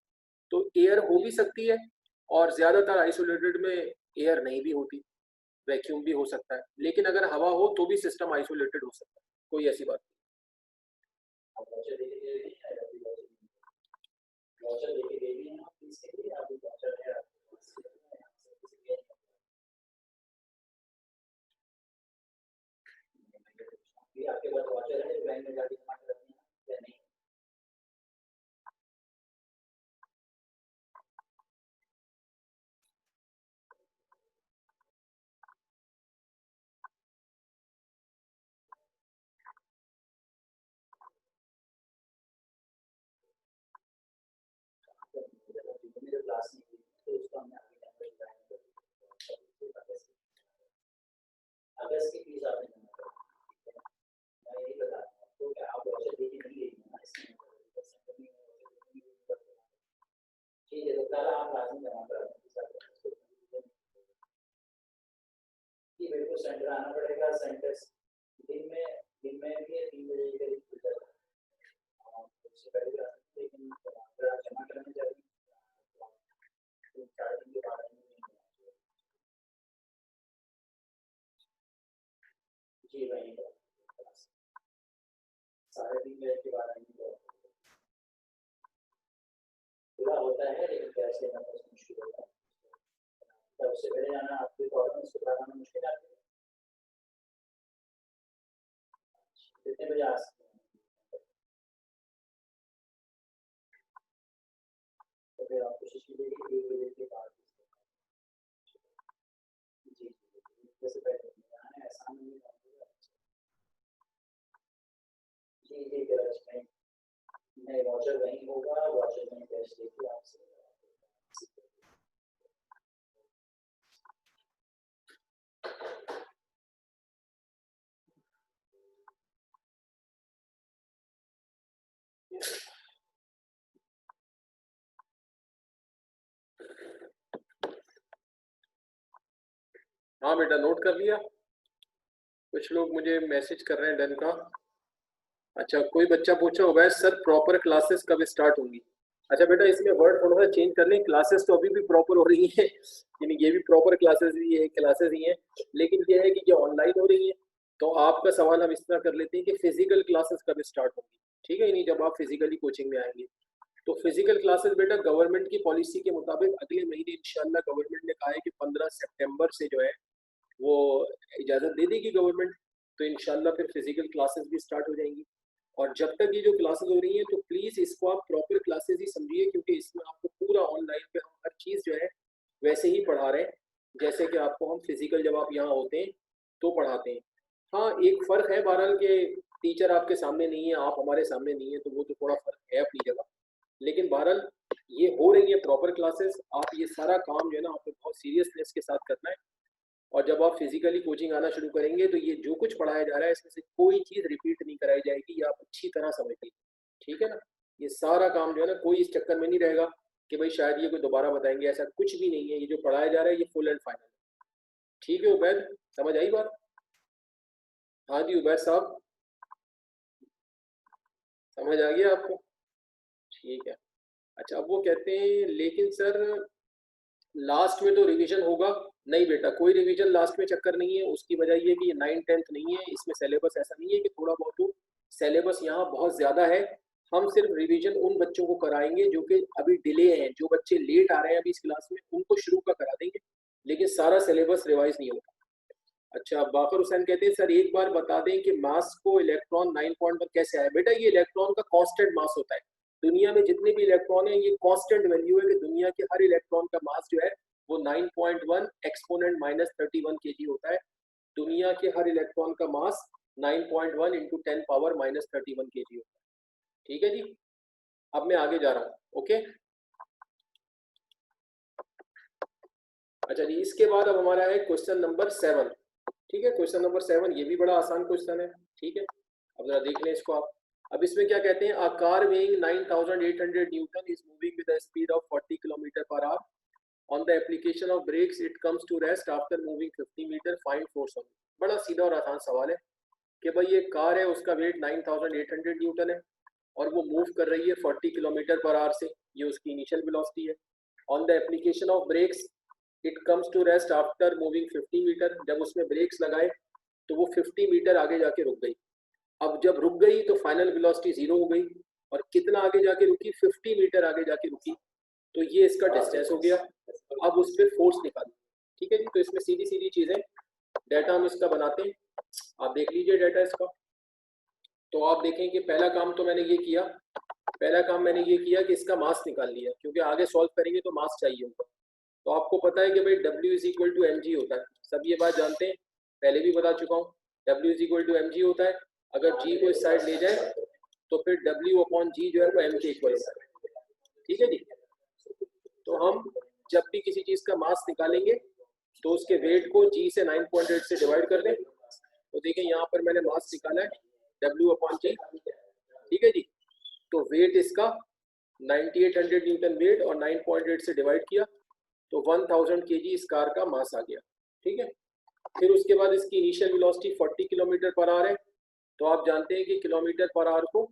तो एयर हो भी सकती है और ज़्यादातर आइसोलेटेड में एयर नहीं भी होती, वैक्यूम भी हो सकता है, लेकिन अगर हवा हो तो भी सिस्टम आइसोलेटेड हो सकता है, कोई ऐसी बात नहीं। आपके पास वाचर है, बैंक में जाके जमा करते हैं या नहीं? मेरे क्लास में तो उसका हमने आगे कैंपस ज्वाइन कर दिया, अगस्त की फीस आपने जमा कर दी, ठीक है। मैं यही बता रहा हूँ आपको कि आप वाचर देके नहीं गई ना, इसमें ठीक है, तो कल आप लाजमी जमा करा दें, कि मेरे को सेंटर आना पड़ेगा, सेंटर दिन में भी 3 बजे के करीब खुल जाता है, उससे पहले भी आ सकते हैं, लेकिन अगर आप जमा कराने चाहिए 3-4 दिन के बाद जी वहीं पर 3:30 बजे के बाद आएंगे, पूरा होता है लेकिन कैसे ना बहुत मुश्किल होता है, तो उससे पहले जाना आपके प्रॉब्लम उसके बाद आना मुश्किल आती है। कितने बजे आ सकते हैं? के बाद जी जैसे पहले आसान नहीं जी जी नहीं वाचर वहीं होगा, वाचर वहीं टेस्ट देखिए आपसे हाँ बेटा नोट कर लिया। कुछ लोग मुझे मैसेज कर रहे हैं डन का। अच्छा कोई बच्चा पूछा होगा सर प्रॉपर क्लासेस कब स्टार्ट होंगी। अच्छा बेटा इसमें वर्ड थोड़ा सा चेंज कर लें, क्लासेस तो अभी भी प्रॉपर हो रही है यानी ये भी प्रॉपर क्लासेस ही है, क्लासेस ही हैं, लेकिन ये है कि ये ऑनलाइन हो रही है। तो आपका सवाल हम इस तरह कर लेते हैं कि फिजिकल क्लासेस कब स्टार्ट होंगी, ठीक है, यानी जब आप फिजिकली कोचिंग में आएंगे। तो फिजिकल क्लासेस बेटा गवर्नमेंट की पॉलिसी के मुताबिक अगले महीने इंशाल्लाह गवर्नमेंट ने कहा है कि 15 सितंबर से जो है वो इजाज़त दे देगी गवर्नमेंट। तो इंशाल्लाह फिर फिजिकल क्लासेस भी स्टार्ट हो जाएंगी। और जब तक ये जो क्लासेस हो रही हैं तो प्लीज़ इसको आप प्रॉपर क्लासेस ही समझिए, क्योंकि इसमें आपको पूरा ऑनलाइन पे हम हर चीज़ जो है वैसे ही पढ़ा रहे हैं जैसे कि आपको हम फिजिकल जब आप यहाँ होते हैं तो पढ़ाते हैं। हाँ एक फ़र्क है बहरहाल के टीचर आपके सामने नहीं है, आप हमारे सामने नहीं है, तो वो तो थोड़ा फ़र्क है अपनी जगह, लेकिन बहरहाल ये हो रही है प्रॉपर क्लासेस। आप ये सारा काम जो है ना आपको बहुत सीरियसनेस के साथ करना है। और जब आप फिजिकली कोचिंग आना शुरू करेंगे तो ये जो कुछ पढ़ाया जा रहा है इसमें से कोई चीज़ रिपीट नहीं कराई जाएगी, ये आप अच्छी तरह समझ लीजिए, ठीक है ना। ये सारा काम जो है ना कोई इस चक्कर में नहीं रहेगा कि भाई शायद ये कोई दोबारा बताएंगे, ऐसा कुछ भी नहीं है। ये जो पढ़ाया जा रहा है ये फुल एंड फाइनल, ठीक है उबैद, समझ आई बात। हाँ जी उबैद साहब समझ आ गया आपको, ठीक है। अच्छा अब वो कहते हैं लेकिन सर लास्ट में तो रिवीजन होगा। नहीं बेटा कोई रिवीजन लास्ट में चक्कर नहीं है, उसकी वजह ये कि ये 9th 10th नहीं है, इसमें सिलेबस ऐसा नहीं है कि थोड़ा बहुत हो, सिलेबस यहाँ बहुत ज़्यादा है। हम सिर्फ रिवीजन उन बच्चों को कराएंगे जो कि अभी डिले हैं, जो बच्चे लेट आ रहे हैं अभी इस क्लास में उनको शुरू का करा देंगे, लेकिन सारा सिलेबस रिवाइज नहीं होगा। अच्छा बाकर हुसैन कहते हैं सर एक बार बता दें कि मास को इलेक्ट्रॉन 9.1 कैसे आया। बेटा ये इलेक्ट्रॉन का कांस्टेंट मास होता है, दुनिया में जितने भी इलेक्ट्रॉन है ये कांस्टेंट वैल्यू है कि दुनिया के हर इलेक्ट्रॉन का मास जो है वो 9.1 एक्सपोनेंट -31 kg होता है। दुनिया के हर इलेक्ट्रॉन का मास 9.1 इंटू 10 पावर -31 kg होता है, ठीक है जी। अब मैं आगे जा रहा हूँ, ओके। अच्छा जी इसके बाद अब हमारा है क्वेश्चन नंबर 7, ठीक है। क्वेश्चन नंबर 7 ये भी बड़ा आसान क्वेश्चन है, ठीक है। अब जरा देख लें इसको आप। अब इसमें क्या कहते हैं, a car weighing 9800 newton is moving with the speed of 40 kilometre per hour, on the application of brakes it comes to rest after moving 50 metre, find force on. बड़ा सीधा और आसान सवाल है कि भाई ये कार है उसका वेट 9800 न्यूटन है और वो मूव कर रही है 40 किलोमीटर पर आवर से, ये उसकी इनिशियल वेलोसिटी है। On the application of brakes it comes to rest after moving 50 metre, जब उसमें ब्रेक्स लगाए तो वो 50 मीटर आगे जाके रुक गई। अब जब रुक गई तो फाइनल वेलोसिटी 0 हो गई, और कितना आगे जाके रुकी, 50 मीटर आगे जाके रुकी, तो ये इसका डिस्टेंस हो गया। अब उस पर फोर्स निकाली, ठीक है जी। तो इसमें सीधी सीधी चीजें, डाटा हम इसका बनाते हैं, आप देख लीजिए डाटा इसका। तो आप देखें कि पहला काम तो मैंने ये किया, पहला काम मैंने ये किया कि इसका मास निकाल लिया, क्योंकि आगे सॉल्व करेंगे तो मास चाहिए होगा। तो आपको पता है कि भाई W is equal to mg होता है, सब ये बात जानते हैं, पहले भी बता चुका हूँ। W is equal to mg होता है, अगर g को इस साइड ले जाए तो फिर W अपॉन g जो है वो m के इक्वल होता है, ठीक है जी। तो हम जब भी किसी चीज़ का मास निकालेंगे तो उसके वेट को g से 9.8 से डिवाइड कर दें। तो देखें यहाँ पर मैंने मास निकाला है W अपॉन g, ठीक है जी। तो वेट इसका 9800 न्यूटन वेट और 9.8 से डिवाइड किया तो 1000 kg इस कार का मास आ गया, ठीक है। फिर उसके बाद इसकी initial velocity 40 kilometre per our है। तो आप जानते हैं कि किलोमीटर पर आवर को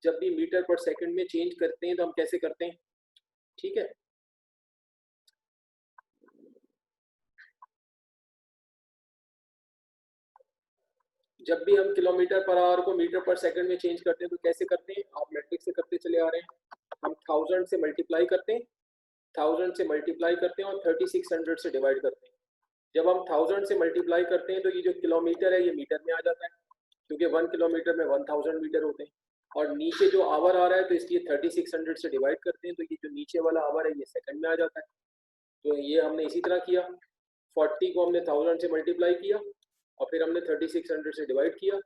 जब भी मीटर पर सेकंड में चेंज करते हैं तो हम कैसे करते हैं, ठीक है। जब भी हम किलोमीटर पर आवर को मीटर पर सेकंड में चेंज करते हैं तो कैसे करते हैं, आप मैट्रिक से करते चले आ रहे हैं। हम 1000 से मल्टीप्लाई करते हैं, 1000 से मल्टीप्लाई करते हैं और 3600 से डिवाइड करते हैं। जब हम 1000 से मल्टीप्लाई करते हैं तो ये जो किलोमीटर है ये मीटर में आ जाता है, क्योंकि 1 किलोमीटर में 1000 मीटर होते हैं। और नीचे जो आवर आ रहा है तो इसलिए 3600 से डिवाइड करते हैं, तो ये जो नीचे वाला आवर है ये सेकंड में आ जाता है। तो ये हमने इसी तरह किया, 40 को हमने 1000 से मल्टीप्लाई किया और फिर हमने 3600 से डिवाइड किया।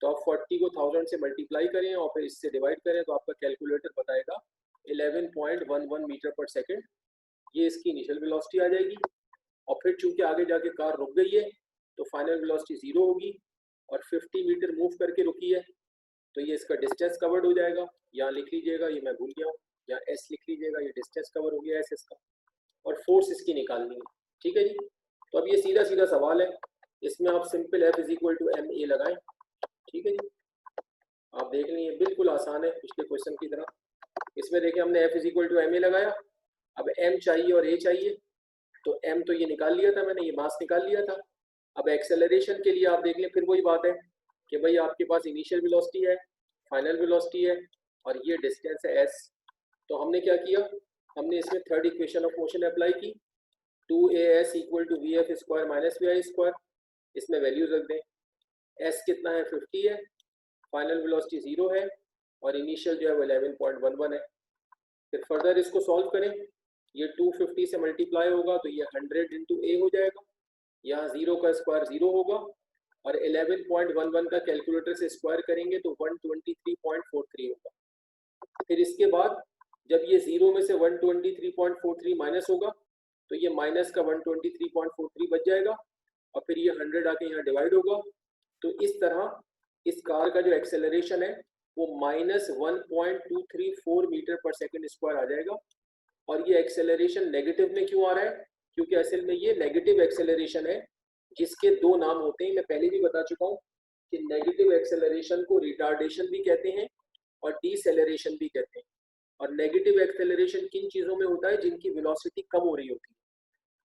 तो आप 40 को 1000 से मल्टीप्लाई करें और फिर इससे डिवाइड करें तो आपका कैलकुलेटर बताएगा 11.11 मीटर पर सेकेंड, ये इसकी इनिशियल वेलोसिटी आ जाएगी। और फिर चूंकि आगे जाके कार रुक गई है तो फाइनल वेलोसिटी 0 होगी और 50 मीटर मूव करके रुकी है, तो ये इसका डिस्टेंस कवर्ड हो जाएगा। यहाँ लिख लीजिएगा, ये मैं भूल गया हूँ, यहाँ एस लिख लीजिएगा, ये डिस्टेंस कवर हो गया एस इसका, और फोर्स इसकी निकालनी है। ठीक है जी। तो अब ये सीधा सीधा सवाल है, इसमें आप simple f is equal to m a लगाएं। ठीक है जी, आप देख लीजिए बिल्कुल आसान है पिछले क्वेश्चन की तरह। इसमें देखिए हमने f is equal to m a लगाया, अब एम चाहिए और ए चाहिए, तो एम तो ये निकाल लिया था मैंने, ये मास निकाल लिया था। अब एक्सेलरेशन के लिए आप देख लें, फिर वही बात है कि भाई आपके पास इनिशियल वेलोसिटी है, फाइनल वेलोसिटी है और ये डिस्टेंस है एस। तो हमने क्या किया, हमने इसमें third equation of motion apply की, 2as equal to V F square minus we I square, इसमें वैल्यूज रख दें। एस कितना है, 50 है, फाइनल वेलोसिटी 0 है और इनिशियल जो है वो 11.11 है। फिर फर्दर इसको सॉल्व करें, ये 250 से मल्टीप्लाई होगा तो ये 100 इंटू ए हो जाएगा, यहाँ 0 का स्क्वायर 0 होगा और 11.11 का कैलकुलेटर से स्क्वायर करेंगे तो 123.43 होगा। फिर इसके बाद जब ये 0 में से 123.43 माइनस होगा तो ये माइनस का 123.43 बच जाएगा और फिर ये 100 आके यहाँ डिवाइड होगा। तो इस तरह इस कार का जो एक्सेलरेशन है वो -1.234 मीटर पर सेकेंड स्क्वायर आ जाएगा। और ये एक्सेलरेशन नेगेटिव में क्यों आ रहा है, क्योंकि असल में ये नेगेटिव एक्सेलरेशन है जिसके दो नाम होते हैं, मैं पहले भी बता चुका हूँ कि नेगेटिव एक्सेलरेशन को रिटार्डेशन भी कहते हैं और डीसेलरेशन भी कहते हैं। और नेगेटिव एक्सेलरेशन किन चीज़ों में होता है, जिनकी वेलोसिटी कम हो रही होती है।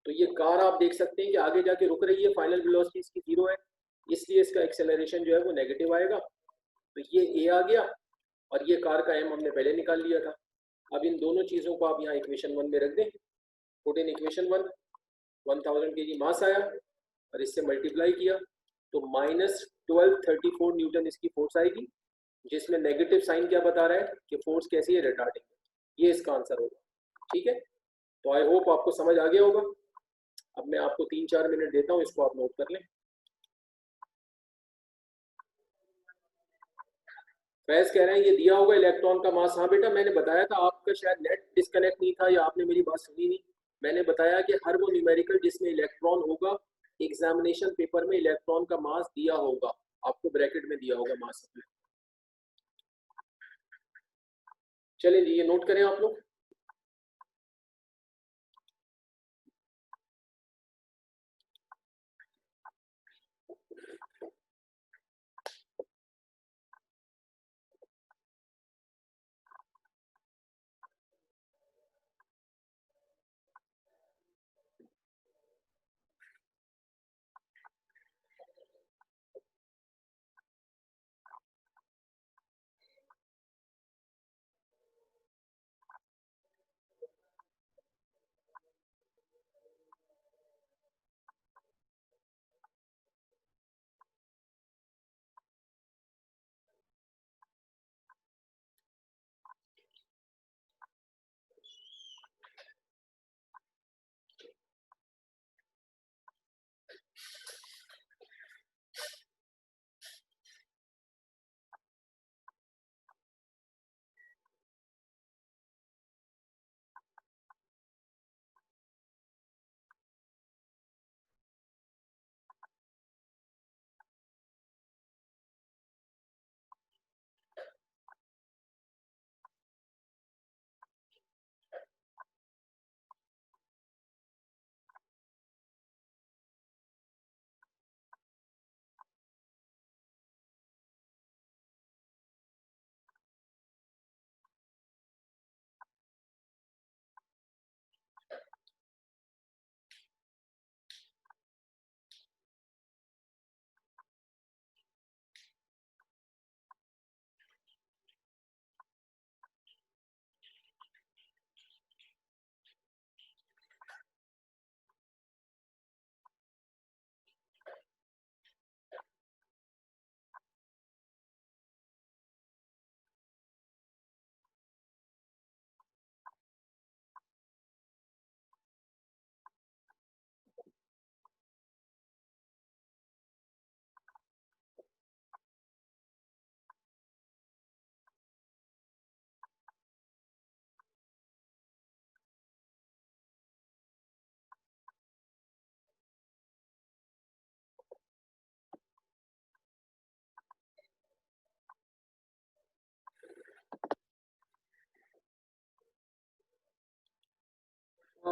तो ये कार आप देख सकते हैं कि आगे जाके रुक रही है, फाइनल वेलोसिटी इसकी 0 है, इसलिए इसका एक्सेलरेशन जो है वो नेगेटिव आएगा। तो ये ए आ गया और ये कार का एम हमने पहले निकाल लिया था। अब इन दोनों चीज़ों को आप यहाँ इक्वेशन 1 में रख दें, पुट इन इक्वेशन 1, 1000 kg मास आया और इससे मल्टीप्लाई किया तो -1234 न्यूटन इसकी फोर्स आएगी, जिसमें नेगेटिव साइन क्या बता रहा है कि फोर्स कैसी है, रिटार्डिंग। ये इसका आंसर होगा। ठीक है, तो आई होप आपको समझ आ गया होगा। अब मैं आपको 3-4 मिनट देता हूँ, इसको आप नोट कर लें। फैज कह रहे हैं ये दिया होगा इलेक्ट्रॉन का मास। हाँ बेटा, मैंने बताया था, आपका शायद नेट डिस्कनेक्ट नहीं था या आपने मेरी बात सुनी नहीं। मैंने बताया कि हर वो न्यूमेरिकल जिसमें इलेक्ट्रॉन होगा, एग्जामिनेशन पेपर में इलेक्ट्रॉन का मास दिया होगा, आपको ब्रैकेट में दिया होगा मास। चलिए जी, ये नोट करें आप लोग।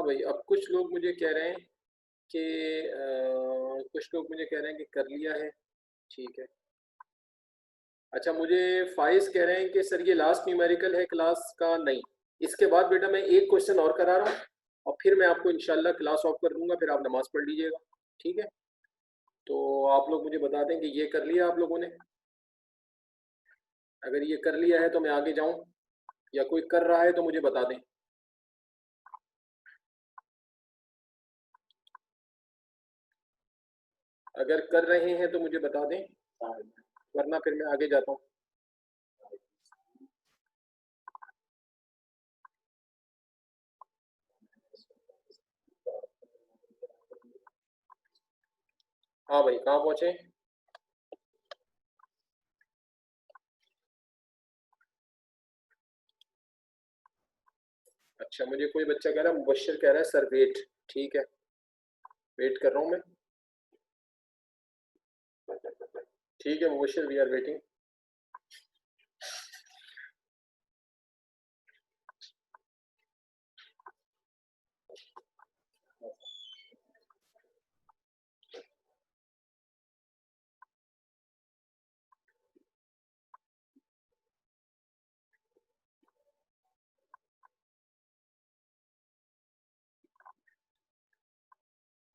हाँ भाई, अब कुछ लोग मुझे कह रहे हैं कि कुछ लोग मुझे कह रहे हैं कि कर लिया है। ठीक है। अच्छा, मुझे फाइज कह रहे हैं कि सर ये लास्ट न्यूमेरिकल है क्लास का। नहीं, इसके बाद बेटा मैं एक क्वेश्चन और करा रहा हूँ और फिर मैं आपको इंशाल्लाह क्लास ऑफ कर दूंगा, फिर आप नमाज पढ़ लीजिएगा। ठीक है। तो आप लोग मुझे बता दें कि ये कर लिया आप लोगों ने। अगर ये कर लिया है तो मैं आगे जाऊं, या कोई कर रहा है तो मुझे बता दें। अगर कर रहे हैं तो मुझे बता दें, वरना फिर मैं आगे जाता हूँ। हाँ भाई, कहाँ पहुँचे? अच्छा, मुझे कोई बच्चा कह रहा है, मुबश्शिर कह रहा है सर वेट। ठीक है, वेट कर रहा हूँ मैं। ठीक है मुबश्शिर, वी आर वेटिंग।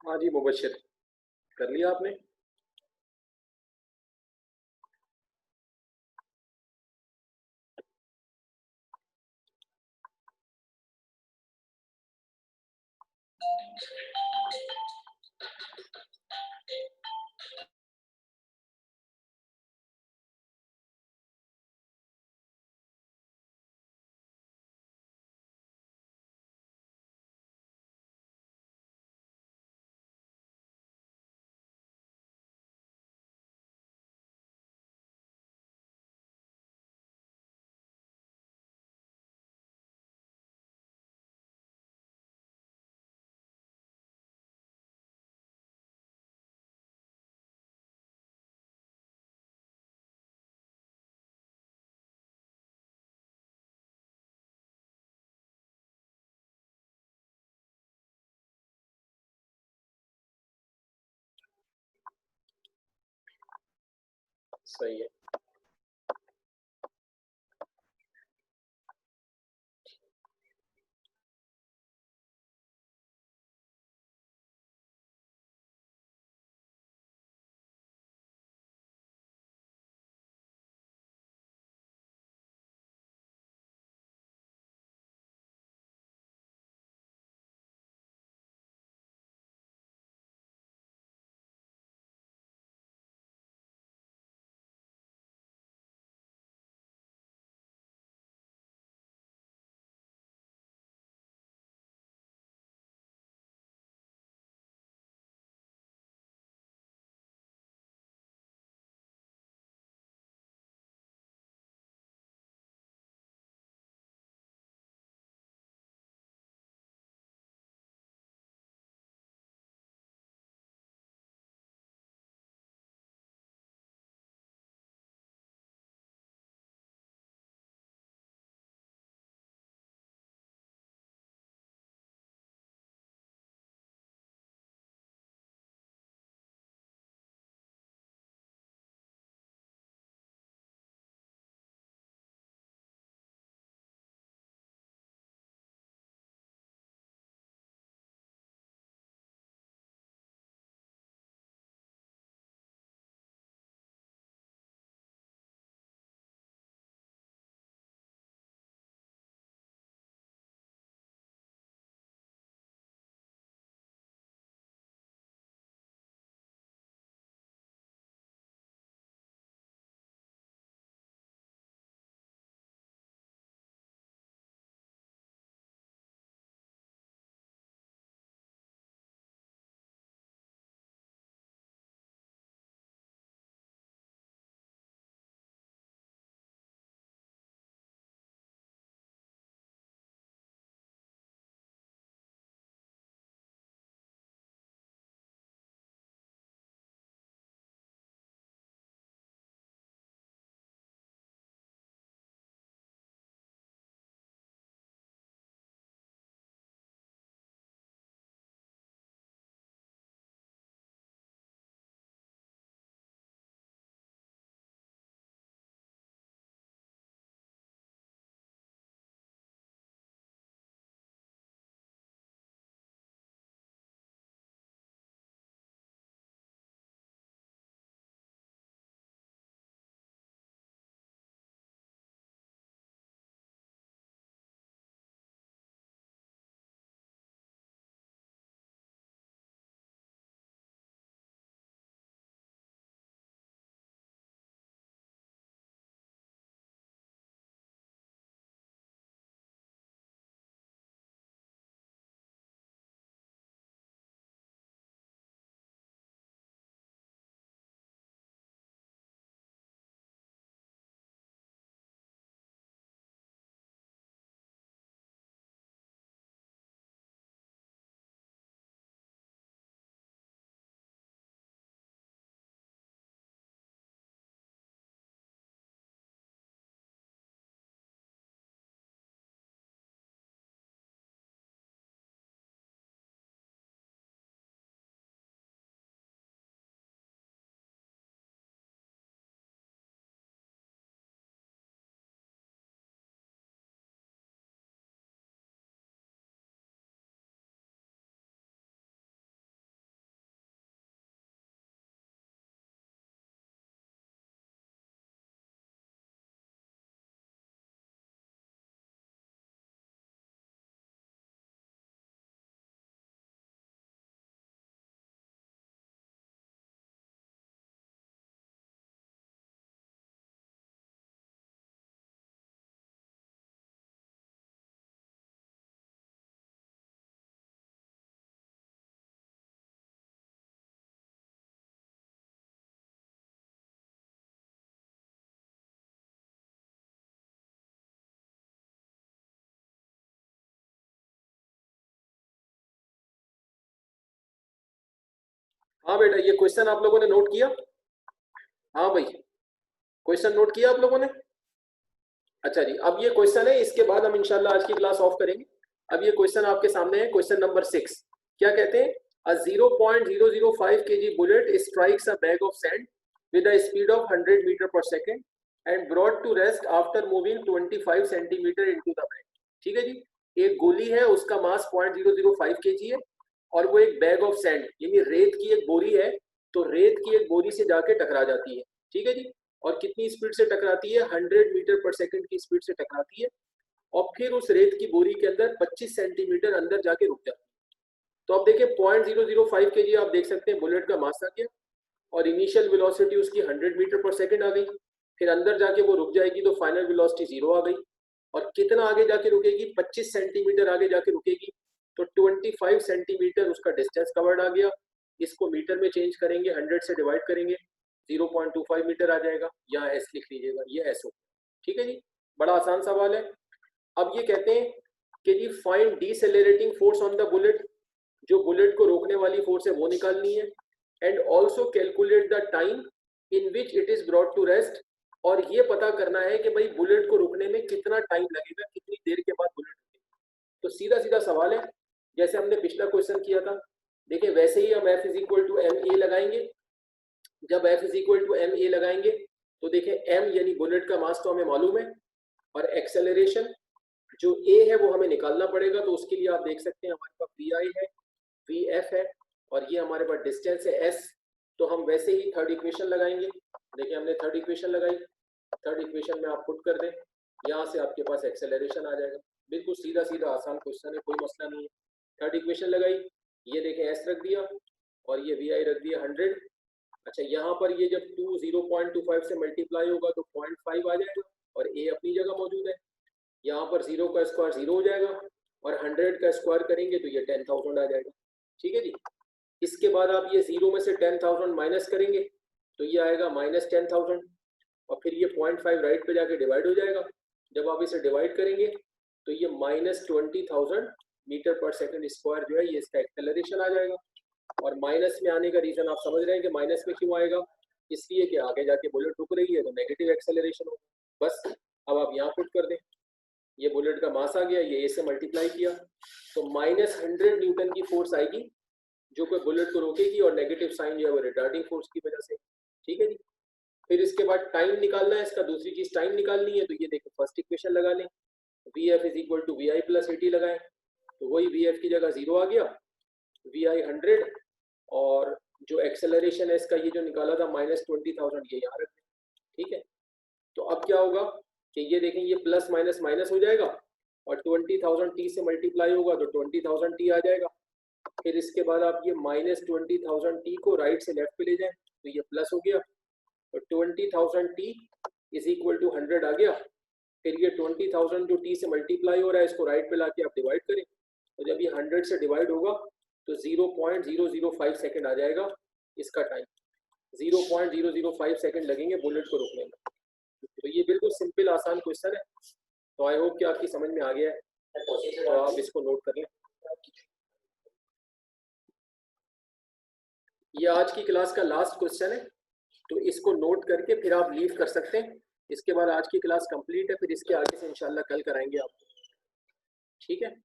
हाँ जी मुबश्शिर, कर लिया आपने? सही है। हाँ बेटा, ये क्वेश्चन आप लोगों ने नोट किया? हाँ भाई, क्वेश्चन नोट किया आप लोगों ने? अच्छा जी, अब ये क्वेश्चन है, इसके बाद हम इंशाल्लाह आज की क्लास ऑफ करेंगे। अब ये क्वेश्चन आपके सामने है, क्वेश्चन नंबर 6। क्या कहते हैं? A 0.005 kg bullet strikes a bag of sand with a speed of 100 meter per second and brought to rest after moving 25 centimeter into the bag। ठीक है जी, एक गोली है, उसका मास 0.005 kg है और वो एक बैग ऑफ सैंड यानी रेत की एक बोरी है, तो रेत की एक बोरी से जाके टकरा जाती है। ठीक है जी, और कितनी स्पीड से टकराती है? 100 मीटर पर सेकंड की स्पीड से टकराती है और फिर उस रेत की बोरी के अंदर 25 सेंटीमीटर अंदर जाके रुक जाती है। तो अब देखिए 0.005 kg आप देख सकते हैं बुलेट का मास आ गया और इनिशियल वेलोसिटी उसकी 100 मीटर पर सेकंड आ गई, फिर अंदर जाके वो रुक जाएगी तो फाइनल वेलोसिटी 0 आ गई। और कितना आगे जाके रुकेगी? 25 सेंटीमीटर आगे जाके रुकेगी, तो 25 सेंटीमीटर उसका डिस्टेंस कवर्ड आ गया। इसको मीटर में चेंज करेंगे, 100 से डिवाइड करेंगे, 0.25 मीटर आ जाएगा। यहाँ एस लिख लीजिएगा, ये एस हो। ठीक है जी, बड़ा आसान सवाल है। अब ये कहते हैं कि जी find decelerating force on the bullet, जो बुलेट को रोकने वाली फोर्स है वो निकालनी है। And also calculate the time in which it is brought to rest, और ये पता करना है कि भाई बुलेट को रुकने में कितना टाइम लगेगा, कितनी देर के बाद बुलेट रुकेगी। तो सीधा सीधा सवाल है, जैसे हमने पिछला क्वेश्चन किया था, देखिए वैसे ही हम F is equal to m a लगाएंगे। जब F is equal to m a लगाएंगे तो देखिए m यानी बुलेट का मास तो हमें मालूम है, और एक्सेलरेशन जो a है वो हमें निकालना पड़ेगा। तो उसके लिए आप देख सकते हैं हमारे पास vi है, vf है, और ये हमारे पास डिस्टेंस है s। तो हम वैसे ही थर्ड इक्वेशन लगाएंगे। देखिए हमने थर्ड इक्वेशन लगाई, थर्ड इक्वेशन में आप पुट कर दें, यहाँ से आपके पास एक्सेलरेशन आ जाएगा। बिल्कुल सीधा सीधा आसान क्वेश्चन है, कोई मसला नहीं है। थर्ड इक्वेशन लगाई, ये देखें s रख दिया और ये vi रख दिया 100। अच्छा, यहाँ पर ये जब 2 0.25 से मल्टीप्लाई होगा तो 0.5 आ जाएगा और a अपनी जगह मौजूद है। यहाँ पर 0 का स्क्वायर 0 हो जाएगा और 100 का स्क्वायर करेंगे तो ये 10,000 आ जाएगा। ठीक है जी, इसके बाद आप ये 0 में से 10,000 माइनस करेंगे तो ये आएगा -10,000 और फिर ये 0.5 राइट पे जाके डिवाइड हो जाएगा। जब आप इसे डिवाइड करेंगे तो ये -20,000 मीटर पर सेकंड स्क्वायर जो है ये इसका एक्सेलरेशन आ जाएगा। और माइनस में आने का रीजन आप समझ रहे हैं कि माइनस में क्यों आएगा? इसलिए कि आगे जाके बुलेट रुक रही है तो नेगेटिव एक्सेलरेशन होगा। बस अब आप यहाँ पुट कर दें, ये बुलेट का मास आ गया, ये ए से मल्टीप्लाई किया तो -100 न्यूटन की फोर्स आएगी जो कि बुलेट को रोकेगी, और नेगेटिव साइन जो है वो रिटार्डिंग फोर्स की वजह से। ठीक है जी, फिर इसके बाद टाइम निकालना है इसका, दूसरी चीज टाइम निकालनी है। तो ये देखो फर्स्ट इक्वेशन लगा लें, v f is equal to v i plus a t लगाएं, तो वही वी एफ की जगह 0 आ गया, वी आई 100, और जो एक्सेलरेशन है इसका ये जो निकाला था -20,000 ये यहाँ रख दें। ठीक है, तो अब क्या होगा कि ये देखें ये प्लस माइनस माइनस हो जाएगा और 20,000 टी से मल्टीप्लाई होगा तो 20,000 टी आ जाएगा। फिर इसके बाद आप ये -20,000 टी को राइट से लेफ्ट पे ले जाएं तो ये प्लस हो गया, तो 20,000 टी इज इक्वल टू 100 आ गया। फिर ये 20,000 जो टी से मल्टीप्लाई हो रहा है इसको राइट पे लाके आप डिवाइड करें, तो जब ये 100 से डिवाइड होगा तो 0.005 सेकंड आ जाएगा इसका टाइम। 0.005 सेकंड लगेंगे बुलेट को रोकने में। तो ये बिल्कुल सिंपल आसान क्वेश्चन है, तो आई होप कि आपकी समझ में आ गया है, तो आप इसको नोट कर लें। ये आज की क्लास का लास्ट क्वेश्चन है, तो इसको नोट करके फिर आप लीव कर सकते हैं। इसके बाद आज की क्लास कंप्लीट है, फिर इसके आगे से इंशाल्लाह कल कराएंगे आपको। ठीक है।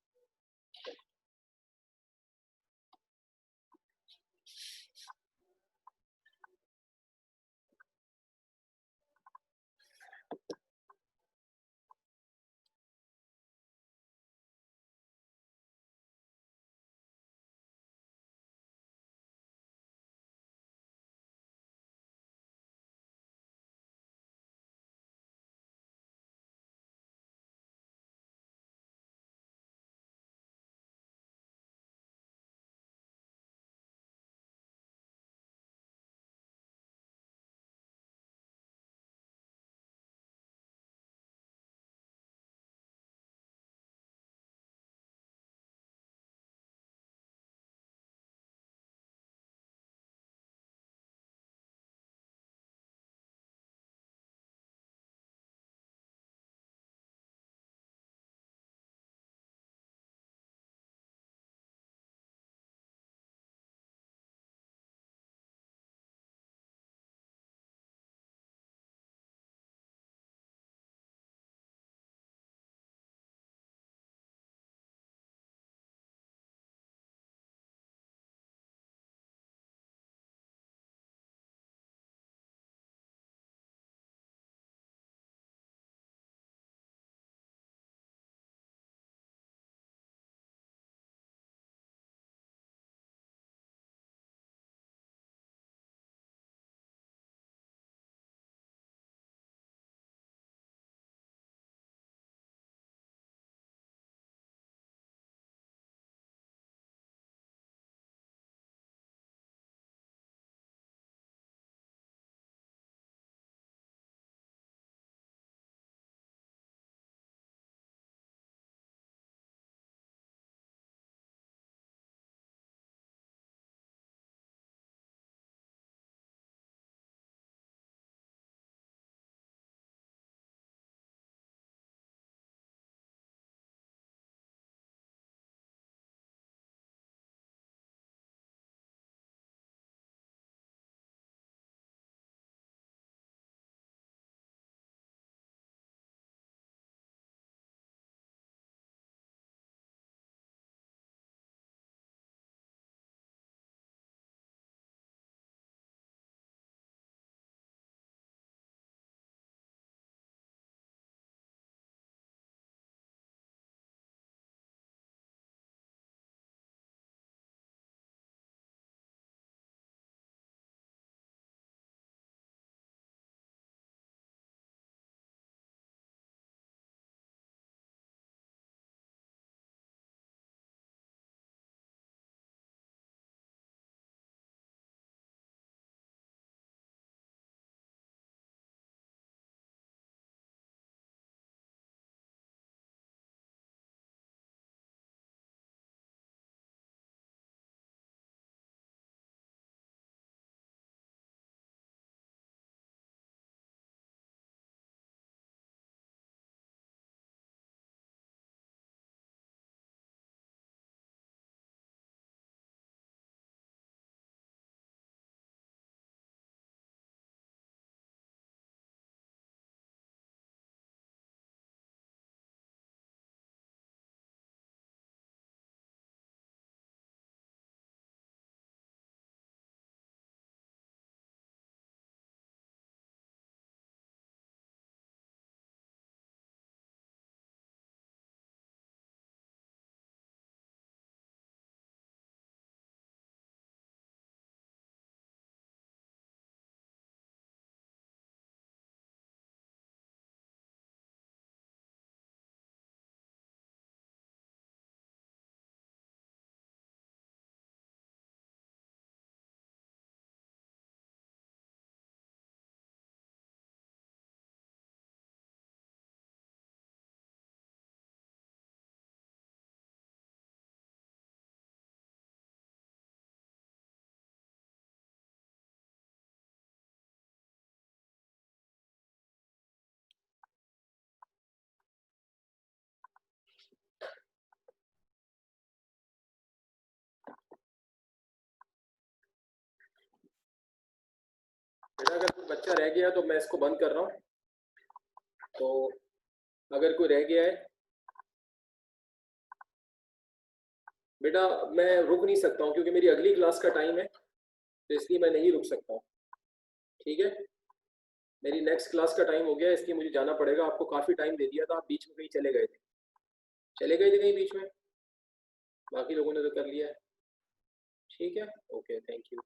बेटा अगर कोई बच्चा रह गया तो मैं इसको बंद कर रहा हूँ। तो अगर कोई रह गया है बेटा, मैं रुक नहीं सकता हूँ क्योंकि मेरी अगली क्लास का टाइम है, तो इसलिए मैं नहीं रुक सकता हूँ। ठीक है, मेरी नेक्स्ट क्लास का टाइम हो गया, इसलिए मुझे जाना पड़ेगा। आपको काफ़ी टाइम दे दिया था, आप बीच में कहीं चले गए थे कहीं बीच में। बाकी लोगों ने तो कर लिया है। ठीक है, ओके, थैंक यू।